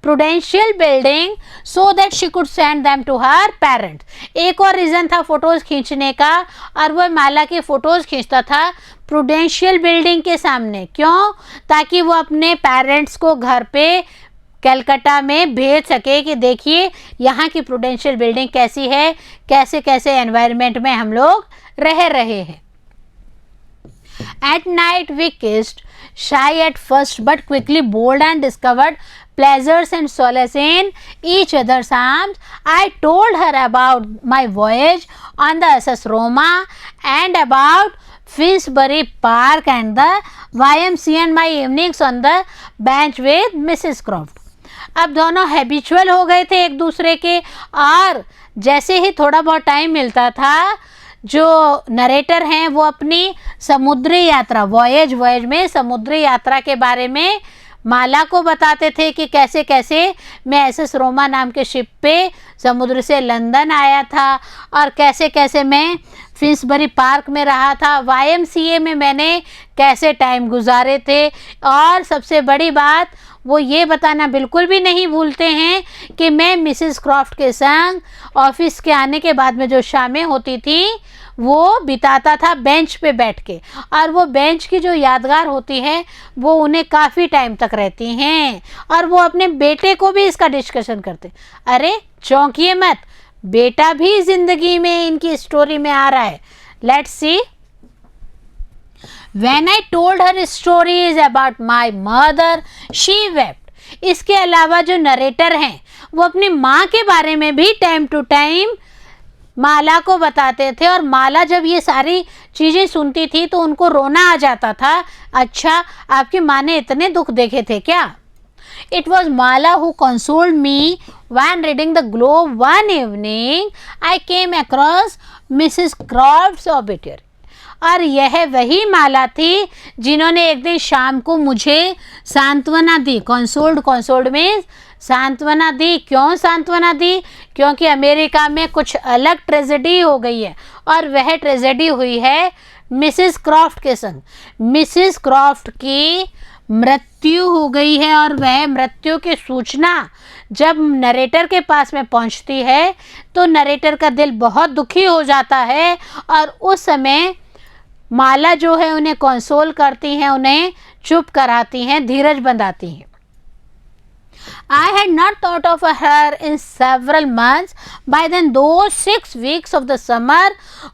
Prudential building so that she could send them to her parents. एक और रीज़न था फ़ोटोज़ खींचने का, और वह माला की फ़ोटोज़ खींचता था प्रूडेंशियल बिल्डिंग के सामने। क्यों? ताकि वो अपने पेरेंट्स को घर पे कलकत्ता में भेज सके कि देखिए यहाँ की प्रूडेंशियल बिल्डिंग कैसी है, कैसे कैसे एनवायरनमेंट में हम लोग रह रहे हैं। At night we kissed, shy at first but quickly bold, and discovered pleasures and solace in each other's arms. I told her about my voyage on the SS Roma and about Finsbury Park and the YMCA and my evenings on the bench with Mrs. Croft. अब दोनों habitual हो गए थे एक दूसरे के, और जैसे ही थोड़ा बहुत टाइम मिलता था जो नरेटर हैं वो अपनी समुद्री यात्रा, वॉयज में समुद्री यात्रा के बारे में माला को बताते थे कि कैसे कैसे मैं एसएस रोमा नाम के शिप पे समुद्र से लंदन आया था, और कैसे कैसे मैं फिंसबरी पार्क में रहा था, वाईएमसीए में मैंने कैसे टाइम गुजारे थे। और सबसे बड़ी बात वो ये बताना बिल्कुल भी नहीं भूलते हैं कि मैं मिसेस क्रॉफ्ट के संग ऑफिस के आने के बाद में जो शामें होती थी वो बिताता था बेंच पे बैठ के, और वो बेंच की जो यादगार होती है वो उन्हें काफ़ी टाइम तक रहती हैं। और वो अपने बेटे को भी इसका डिस्कशन करते। अरे चौंकिए मत, बेटा भी ज़िंदगी में इनकी स्टोरी में आ रहा है। Let's see. When I told her stories about my mother, she wept. इसके अलावा जो नरेटर हैं वो अपनी माँ के बारे में भी टाइम टू टाइम माला को बताते थे, और माला जब ये सारी चीज़ें सुनती थी तो उनको रोना आ जाता था। अच्छा, आपकी माँ ने इतने दुख देखे थे क्या? It was Mala who consoled me when reading the Globe one evening. I came across Mrs. Croft's obituary. और यह वही माला थी जिन्होंने एक दिन शाम को मुझे सांत्वना दी। कंसोल्ड में सांत्वना दी। क्यों सांत्वना दी? क्योंकि अमेरिका में कुछ अलग ट्रेजेडी हो गई है, और वह ट्रेजेडी हुई है मिसेस क्रॉफ्ट के संग। मिसेस क्रॉफ्ट की मृत्यु हो गई है, और वह मृत्यु की सूचना जब नरेटर के पास में पहुंचती है तो नरेटर का दिल बहुत दुखी हो जाता है, और उस समय माला जो है उन्हें कंसोल करती हैं, उन्हें चुप कराती हैं, धीरज बंधाती हैं। I had not thought of her in several months. By then, those 6 weeks of the summer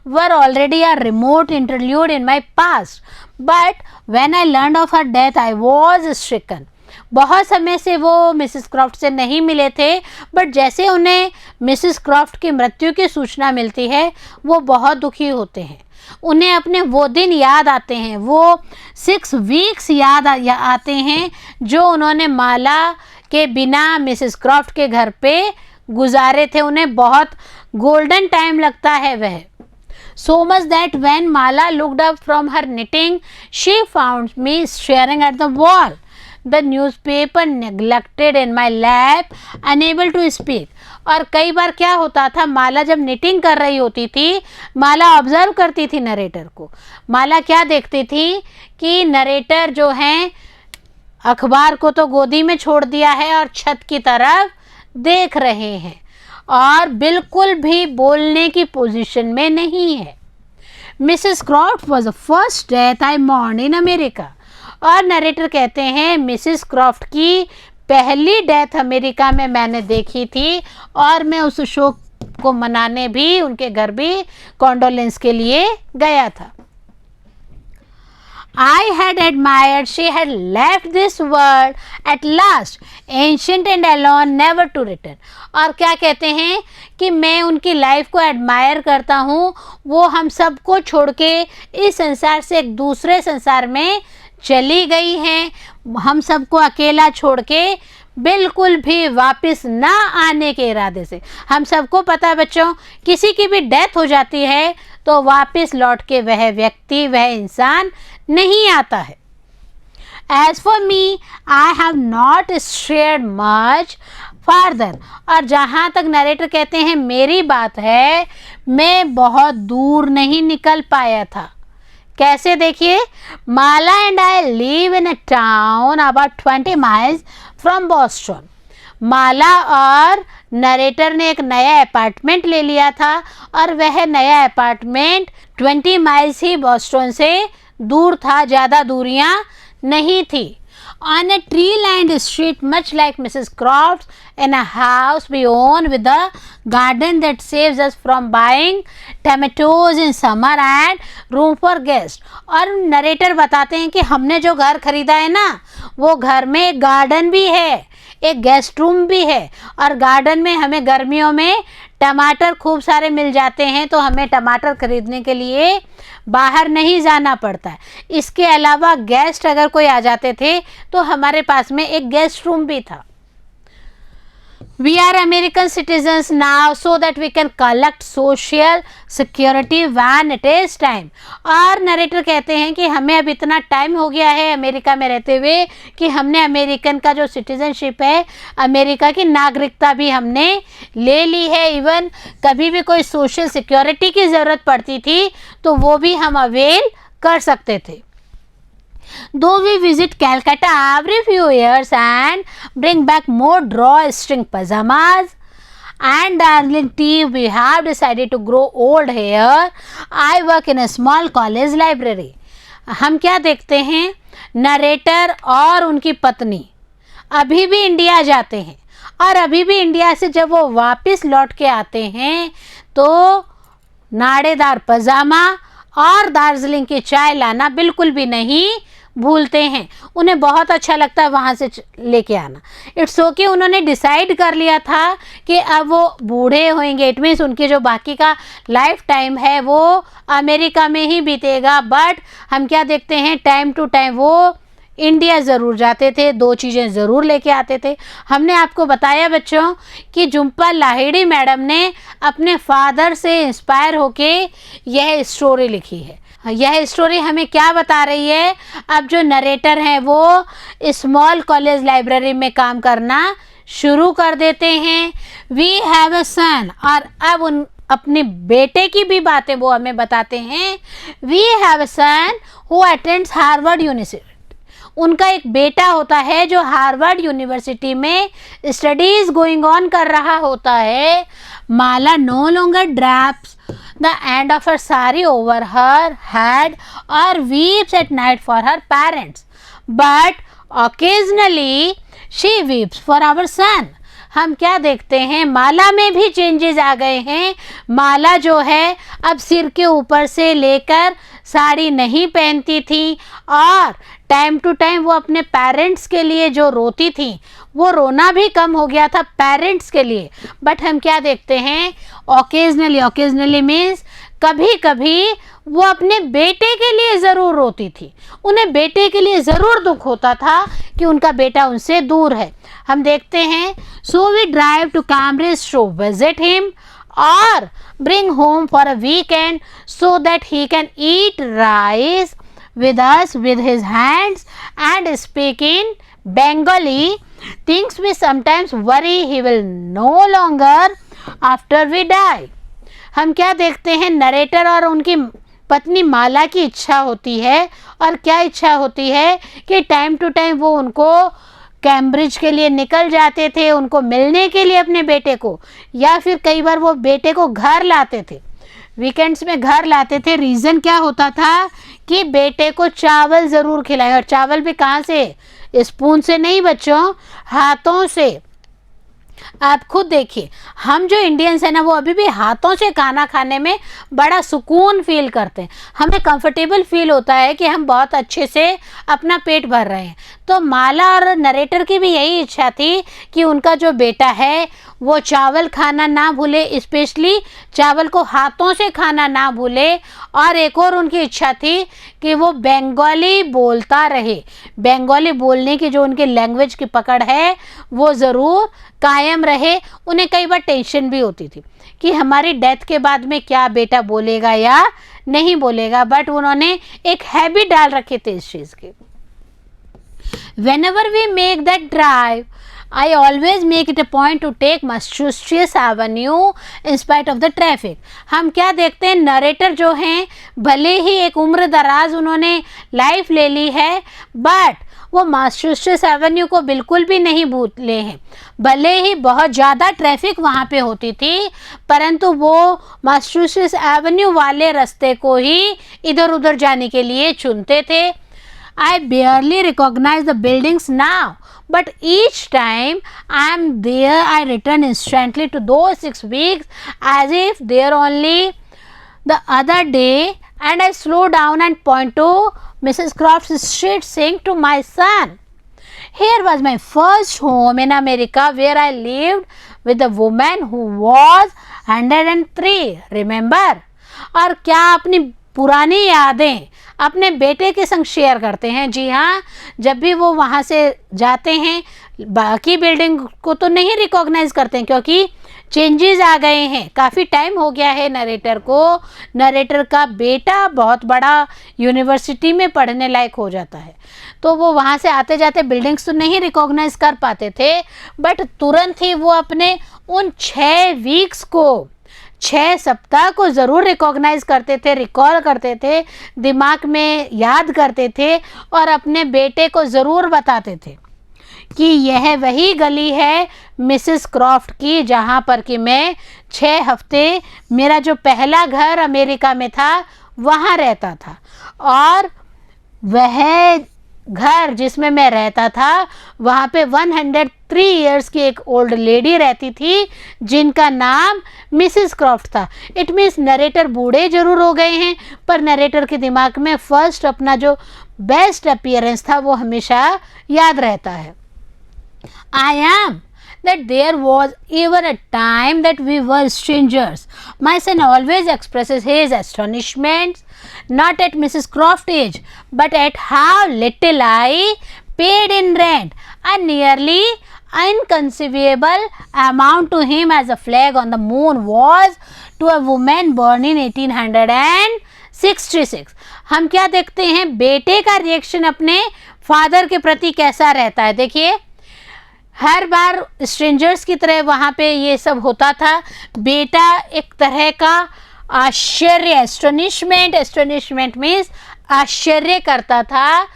were already a remote interlude in my past. But when I learned of her death, I was stricken. बहुत समय से वो Mrs craft से नहीं मिले थे, but जैसे उन्हें मिसेस क्रॉफ्ट की मृत्यु की सूचना मिलती है वो बहुत दुखी होते हैं। उन्हें अपने वो दिन याद आते हैं, वो 6 वीक्स याद आते हैं जो उन्होंने माला के बिना मिसेस क्रॉफ्ट के घर पे गुजारे थे। उन्हें बहुत गोल्डन टाइम लगता है वह। So much that when Mala looked up from her knitting, she found me staring at the wall, the newspaper neglected in my lap, unable to speak. और कई बार क्या होता था, माला जब निटिंग कर रही होती थी, माला ऑब्जर्व करती थी नरेटर को। माला क्या देखती थी कि नरेटर जो हैं अखबार को तो गोदी में छोड़ दिया है और छत की तरफ देख रहे हैं और बिल्कुल भी बोलने की पोजीशन में नहीं है। Mrs Croft was the first death I mourn in America. और नरेटर कहते हैं मिसेस क्रॉफ्ट की पहली डेथ अमेरिका में मैंने देखी थी और मैं उस शोक को मनाने भी उनके घर भी कॉन्डोलेंस के लिए गया था। I had admired she had left this world at last, ancient and alone, never to return. और क्या कहते हैं कि मैं उनकी लाइफ को एडमायर करता हूँ, वो हम सबको छोड़ के इस संसार से एक दूसरे संसार में चली गई हैं, हम सबको अकेला छोड़ के बिल्कुल भी वापस ना आने के इरादे से। हम सबको पता है बच्चों, किसी की भी डेथ हो जाती है तो वापस लौट के वह व्यक्ति, वह इंसान नहीं आता है। As for me, I have not strayed much farther. और जहाँ तक नरेटर कहते हैं मेरी बात है, मैं बहुत दूर नहीं निकल पाया था। कैसे देखिए, Mala and I live in a town about 20 miles from Boston. माला और नरेटर ने एक नया अपार्टमेंट ले लिया था और वह नया अपार्टमेंट 20 miles ही बॉस्टन से दूर था, ज़्यादा दूरियां नहीं थी। On a tree-lined street, much like Mrs. Croft's, in a house we own with a garden that saves us from buying tomatoes in summer and room for guests. और narrator बताते हैं कि हमने जो घर खरीदा है ना, वो घर में एक गार्डन भी है, एक गेस्ट रूम भी है और गार्डन में हमें गर्मियों में टमाटर खूब सारे मिल जाते हैं, तो हमें टमाटर खरीदने के लिए बाहर नहीं जाना पड़ता है। इसके अलावा गेस्ट अगर कोई आ जाते थे तो हमारे पास में एक गेस्ट रूम भी था। We are American citizens now so that we can collect social security when it is time. और नरेटर कहते हैं कि हमें अब इतना टाइम हो गया है अमेरिका में रहते हुए कि हमने अमेरिकन का जो सिटीजनशिप है, अमेरिका की नागरिकता भी हमने ले ली है। इवन कभी भी कोई सोशल सिक्योरिटी की ज़रूरत पड़ती थी तो वो भी हम अवेल कर सकते थे। Though we visit Calcutta every few years and bring back more drawstring pajamas and darling tea, we have decided to grow old here. I work in a small college library. हम क्या देखते हैं, narrator और उनकी पत्नी अभी भी India जाते हैं और अभी भी इंडिया से जब वो वापस लौट के आते हैं तो नाड़ेदार पजामा और दार्जिलिंग की चाय लाना बिल्कुल भी नहीं भूलते हैं। उन्हें बहुत अच्छा लगता है वहाँ से लेके आना। इट्स ओके, उन्होंने डिसाइड कर लिया था कि अब वो बूढ़े होंगे, इट मीन्स उनकी जो बाकी का लाइफ टाइम है वो अमेरिका में ही बीतेगा। बट हम क्या देखते हैं, टाइम टू टाइम वो इंडिया ज़रूर जाते थे, 2 चीज़ें ज़रूर लेके आते थे। हमने आपको बताया बच्चों कि झुम्पा लाहिड़ी मैडम ने अपने फादर से इंस्पायर होके यह स्टोरी लिखी है। यह स्टोरी हमें क्या बता रही है, अब जो नरेटर हैं वो स्मॉल कॉलेज लाइब्रेरी में काम करना शुरू कर देते हैं। वी हैव अ सन, और अब उन अपने बेटे की भी बातें वो हमें बताते हैं। We have a son who attends Harvard University. उनका एक बेटा होता है जो हार्वर्ड यूनिवर्सिटी में स्टडीज गोइंग ऑन कर रहा होता है। Mala no longer drapes the end of her sari over her head or weeps at night for her parents, but occasionally she weeps for our son. हम क्या देखते हैं, माला में भी चेंजेस आ गए हैं। माला जो है अब सिर के ऊपर से लेकर साड़ी नहीं पहनती थी और टाइम टू टाइम वो अपने पेरेंट्स के लिए जो रोती थी, वो रोना भी कम हो गया था पेरेंट्स के लिए। बट हम क्या देखते हैं, ओकेजनली मीन्स कभी कभी वो अपने बेटे के लिए ज़रूर रोती थी। उन्हें बेटे के लिए ज़रूर दुख होता था कि उनका बेटा उनसे दूर है। हम देखते हैं, so we drive to Cambridge to visit him और bring home for a weekend so that he can eat rice with us with his hands and speak in Bengali, things we sometimes worry he will no longer after we die. हम क्या देखते हैं, narrator और उनकी पत्नी माला की इच्छा होती है, और क्या इच्छा होती है कि टाइम टू टाइम वो उनको कैम्ब्रिज के लिए निकल जाते थे, उनको मिलने के लिए अपने बेटे को, या फिर कई बार वो बेटे को घर लाते थे, वीकेंड्स में घर लाते थे। रीज़न क्या होता था कि बेटे को चावल ज़रूर खिलाएं, और चावल भी कहाँ से, स्पून से नहीं बच्चों, हाथों से। आप खुद देखिए, हम जो इंडियंस हैं ना, वो अभी भी हाथों से खाना खाने में बड़ा सुकून फील करते हैं। हमें कंफर्टेबल फील होता है कि हम बहुत अच्छे से अपना पेट भर रहे हैं। तो माला और नरेटर की भी यही इच्छा थी कि उनका जो बेटा है वो चावल खाना ना भूले, स्पेशली चावल को हाथों से खाना ना भूले। और एक और उनकी इच्छा थी कि वो बंगाली बोलता रहे, बंगाली बोलने की जो उनकी लैंग्वेज की पकड़ है वो ज़रूर कायम रहे। उन्हें कई बार टेंशन भी होती थी कि हमारी डेथ के बाद में क्या बेटा बोलेगा या नहीं बोलेगा, बट उन्होंने एक हैबिट डाल रखी थी इस चीज़ की। Whenever we make that drive, I always make it a point to take Massachusetts Avenue in spite of the traffic. हम क्या देखते हैं, नरेटर जो हैं, भले ही एक उम्र दराज उन्होंने लाइफ ले ली है, बट वो मैसाचुसेट्स एवेन्यू को बिल्कुल भी नहीं भूले हैं। भले ही बहुत ज़्यादा ट्रैफिक वहाँ पे होती थी, परंतु वो मैसाचुसेट्स एवेन्यू वाले रास्ते को ही इधर उधर जाने के लिए चुनते थे। I barely recognize the buildings now, but each time I am there, I return instantly to those 6 weeks as if they are only the other day, and I slow down and point to Mrs. Croft's street, saying to my son, "Here was my first home in America, where I lived with a woman who was 103. Remember?" और क्या अपनी पुरानी यादें अपने बेटे के संग share करते हैं। जी हाँ, जब भी वो वहाँ से जाते हैं, बाकी बिल्डिंग को तो नहीं रिकॉग्नाइज करते हैं क्योंकि चेंजेस आ गए हैं, काफ़ी टाइम हो गया है नरेटर को। नरेटर का बेटा बहुत बड़ा यूनिवर्सिटी में पढ़ने लायक हो जाता है, तो वो वहाँ से आते जाते बिल्डिंग्स तो नहीं रिकॉग्नाइज कर पाते थे, बट तुरंत ही वो अपने उन 6 वीक्स को, 6 सप्ताह को ज़रूर रिकॉग्नाइज करते थे, रिकॉल करते थे, दिमाग में याद करते थे और अपने बेटे को ज़रूर बताते थे कि यह वही गली है मिसेस क्रॉफ्ट की, जहाँ पर कि मैं 6 हफ्ते, मेरा जो पहला घर अमेरिका में था वहाँ रहता था। और वह घर जिसमें मैं रहता था, वहाँ पे 103 इयर्स की एक ओल्ड लेडी रहती थी जिनका नाम मिसेस क्रॉफ्ट था। इट मीन्स नरेटर बूढ़े ज़रूर हो गए हैं, पर नरेटर के दिमाग में फर्स्ट अपना जो बेस्ट अपीयरेंस था वो हमेशा याद रहता है। I am that there was even a time that we were strangers. My son always expresses his astonishment not at Mrs. Croft's age, but at how little I paid in rent, a nearly inconceivable amount to him as a flag on the moon was to a woman born in 1866. हम क्या देखते हैं, बेटे का reaction अपने father के प्रति कैसा रहता है। देखिए, हर बार स्ट्रेंजर्स की तरह वहाँ पे ये सब होता था। बेटा एक तरह का आश्चर्य, एस्टोनिशमेंट मीन्स आश्चर्य करता था।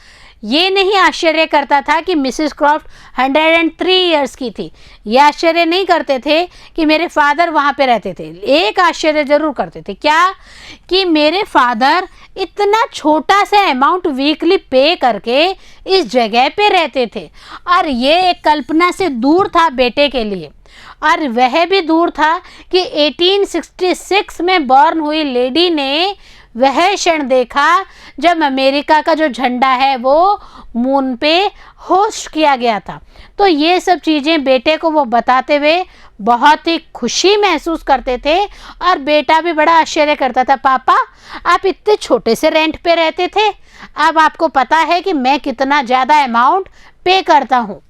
ये नहीं आश्चर्य करता था कि मिसेस क्रॉफ्ट 103 इयर्स की थी, ये आश्चर्य नहीं करते थे कि मेरे फादर वहाँ पे रहते थे। एक आश्चर्य ज़रूर करते थे, क्या, कि मेरे फादर इतना छोटा सा अमाउंट वीकली पे करके इस जगह पे रहते थे। और ये एक कल्पना से दूर था बेटे के लिए, और वह भी दूर था कि 1866 में बॉर्न हुई लेडी ने वह क्षण देखा जब अमेरिका का जो झंडा है वो मून पे होस्ट किया गया था। तो ये सब चीज़ें बेटे को वो बताते हुए बहुत ही खुशी महसूस करते थे और बेटा भी बड़ा आश्चर्य करता था, पापा आप इतने छोटे से रेंट पे रहते थे, अब आपको पता है कि मैं कितना ज़्यादा अमाउंट पे करता हूँ।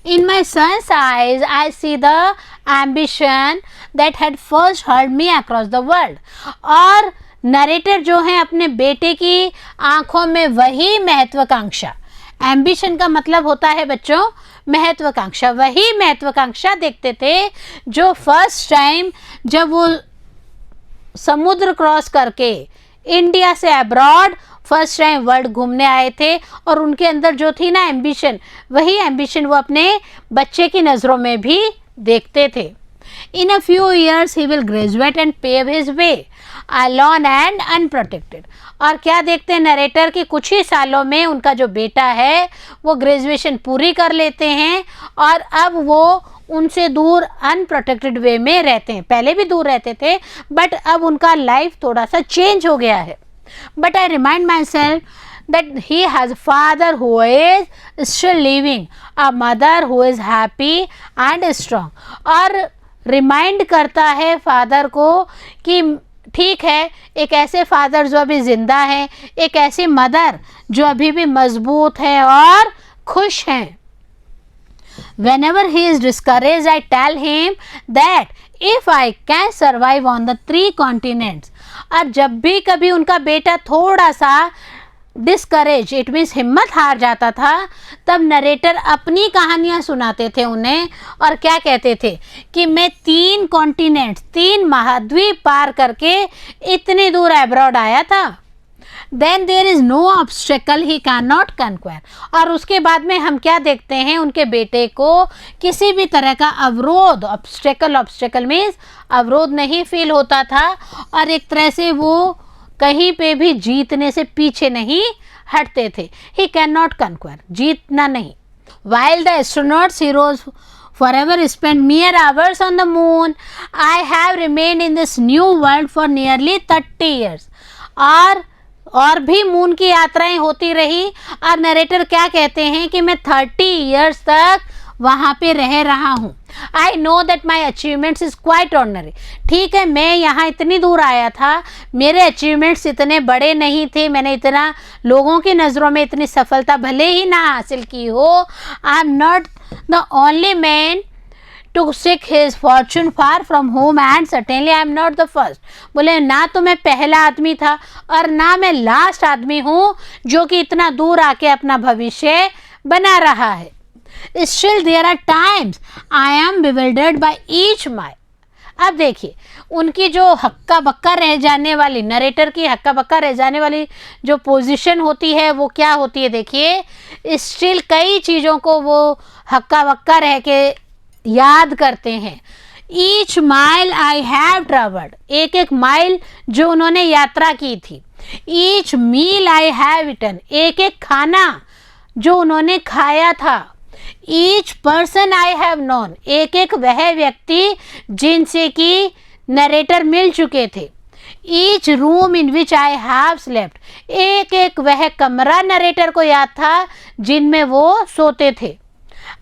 In my son's eyes, I see the ambition that had first hurled me across the world. और नरेटर जो है अपने बेटे की आंखों में वही महत्वाकांक्षा, एम्बिशन का मतलब होता है बच्चों महत्वाकांक्षा, वही महत्वाकांक्षा देखते थे जो फर्स्ट टाइम जब वो समुद्र क्रॉस करके इंडिया से अब्रॉड फर्स्ट टाइम वर्ल्ड घूमने आए थे, और उनके अंदर जो थी ना एम्बिशन, वही एम्बिशन वो अपने बच्चे की नज़रों में भी देखते थे। In a few years he will graduate and pave his way alone and unprotected। और क्या देखते हैं नरेटर कि कुछ ही सालों में उनका जो बेटा है वो ग्रेजुएशन पूरी कर लेते हैं और अब वो उनसे दूर अनप्रोटेक्टेड वे में रहते हैं। पहले भी दूर रहते थे बट अब उनका लाइफ थोड़ा सा चेंज हो गया है। But I remind my self that he has a father who is still living, a mother who is happy and strong। और रिमाइंड करता है फादर को कि ठीक है, एक ऐसे फादर जो अभी ज़िंदा है, एक ऐसी मदर जो अभी भी मजबूत है और खुश हैं। Whenever he is discouraged, I tell him that if I can survive on the 3 continents। और जब भी कभी उनका बेटा थोड़ा सा डिस्करेज, इट मीन्स हिम्मत हार जाता था, तब नरेटर अपनी कहानियाँ सुनाते थे उन्हें और क्या कहते थे कि मैं 3 कॉन्टिनेंट्स, 3 महाद्वीप पार करके इतनी दूर अब्रॉड आया था। Then there is no obstacle he cannot नॉट कन्क्वायर। और उसके बाद में हम क्या देखते हैं, उनके बेटे को किसी भी तरह का अवरोध, ऑब्स्टेकल मीन्स अवरोध नहीं फील होता था और एक तरह से वो कहीं पे भी जीतने से पीछे नहीं हटते थे। ही कैन नॉट कन्क्वायर, जीतना नहीं। While the astronauts heroes forever spent mere hours on the moon, I have remained in this new world for nearly 30 years। और भी मून की यात्राएं होती रही और नरेटर क्या कहते हैं कि मैं 30 ईयर्स तक वहाँ पे रह रहा हूँ। I know that my achievements is quite ordinary. ठीक है, मैं यहाँ इतनी दूर आया था, मेरे अचीवमेंट्स इतने बड़े नहीं थे, मैंने इतना लोगों की नज़रों में इतनी सफलता भले ही ना हासिल की हो। I am not the only man to seek his fortune far from home and certainly I am not the first. बोले ना तो मैं पहला आदमी था और ना मैं लास्ट आदमी हूँ जो कि इतना दूर आके अपना भविष्य बना रहा है। Still there are times I am bewildered by each mile। अब देखिए उनकी जो हक्का बक्का रह जाने वाली, नरेटर की हक्का बक्का रह जाने वाली जो पोजीशन होती है वो क्या होती है, देखिए स्टिल कई चीज़ों को वो हक्का बक्का रह के याद करते हैं। Each mile I have travelled, एक एक माइल जो उन्होंने यात्रा की थी। Each meal I have eaten, एक एक खाना जो उन्होंने खाया था। Each person I have known, एक एक वह व्यक्ति जिनसे कि नरेटर मिल चुके थे। Each room in which I have slept, एक एक वह कमरा नरेटर को याद था जिनमें वो सोते थे।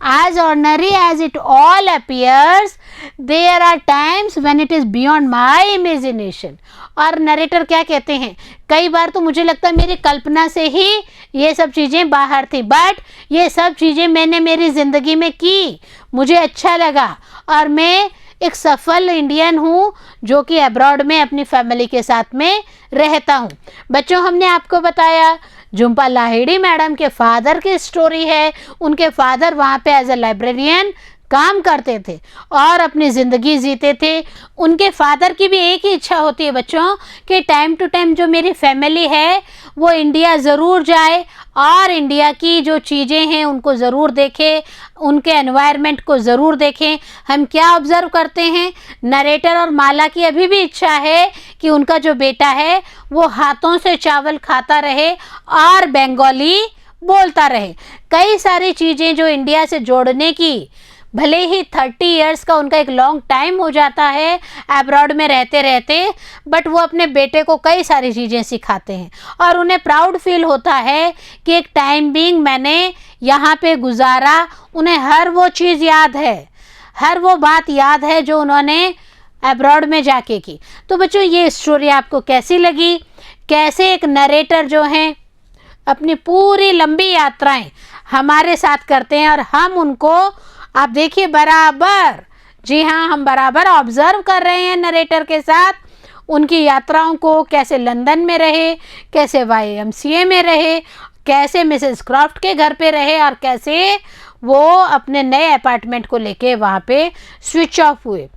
As ordinary as it all appears, there are times when it is beyond my imagination। और नरेटर क्या कहते हैं, कई बार तो मुझे लगता है मेरी कल्पना से ही ये सब चीज़ें बाहर थी, बट ये सब चीज़ें मैंने मेरी ज़िंदगी में की, मुझे अच्छा लगा और मैं एक सफल इंडियन हूँ जो कि अब्रॉड में अपनी फैमिली के साथ में रहता हूँ। बच्चों, हमने आपको बताया झुंपा लाहिड़ी मैडम के फादर की स्टोरी है। उनके फादर वहाँ पे एज अ लाइब्रेरियन काम करते थे और अपनी ज़िंदगी जीते थे। उनके फादर की भी एक ही इच्छा होती है बच्चों कि टाइम टू टाइम जो मेरी फैमिली है वो इंडिया ज़रूर जाए और इंडिया की जो चीज़ें हैं उनको ज़रूर देखें, उनके एनवायरनमेंट को ज़रूर देखें। हम क्या ऑब्ज़र्व करते हैं, नरेटर और माला की अभी भी इच्छा है कि उनका जो बेटा है वो हाथों से चावल खाता रहे और बंगाली बोलता रहे। कई सारी चीज़ें जो इंडिया से जोड़ने की भले ही 30 इयर्स का उनका एक लॉन्ग टाइम हो जाता है अब्रॉड में रहते रहते, बट वो अपने बेटे को कई सारी चीज़ें सिखाते हैं और उन्हें प्राउड फील होता है कि एक टाइम बीइंग मैंने यहाँ पे गुजारा। उन्हें हर वो चीज़ याद है, हर वो बात याद है जो उन्होंने अब्रॉड में जाके की। तो बच्चों, ये स्टोरी आपको कैसी लगी? कैसे एक नरेटर जो हैं अपनी पूरी लंबी यात्राएं हमारे साथ करते हैं और हम उनको, आप देखिए, बराबर, जी हाँ, हम बराबर ऑब्जर्व कर रहे हैं नरेटर के साथ उनकी यात्राओं को। कैसे लंदन में रहे, कैसे YMCA में रहे, कैसे मिसेस क्रॉफ्ट के घर पे रहे और कैसे वो अपने नए अपार्टमेंट को लेके वहाँ पे स्विच ऑफ हुए।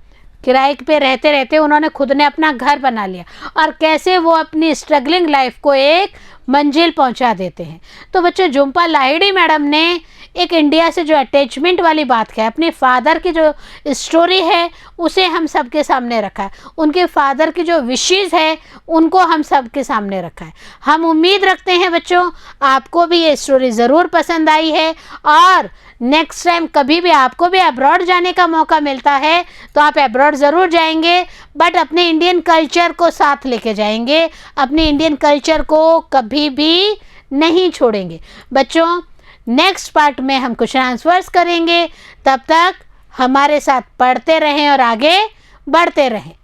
किराए पे रहते रहते उन्होंने खुद ने अपना घर बना लिया और कैसे वो अपनी स्ट्रगलिंग लाइफ को एक मंजिल पहुंचा देते हैं। तो बच्चों, झुंपा लाहिड़ी मैडम ने एक इंडिया से जो अटैचमेंट वाली बात है, अपने फादर की जो स्टोरी है उसे हम सबके सामने रखा है। उनके फादर की जो विशेज़ है उनको हम सबके सामने रखा है। हम उम्मीद रखते हैं बच्चों आपको भी ये स्टोरी ज़रूर पसंद आई है और नेक्स्ट टाइम कभी भी आपको भी अब्रॉड जाने का मौका मिलता है तो आप अब्रॉड ज़रूर जाएंगे, बट अपने इंडियन कल्चर को साथ लेके जाएंगे, अपने इंडियन कल्चर को कभी भी नहीं छोड़ेंगे। बच्चों, नेक्स्ट पार्ट में हम कुछ आंसर्स करेंगे, तब तक हमारे साथ पढ़ते रहें और आगे बढ़ते रहें।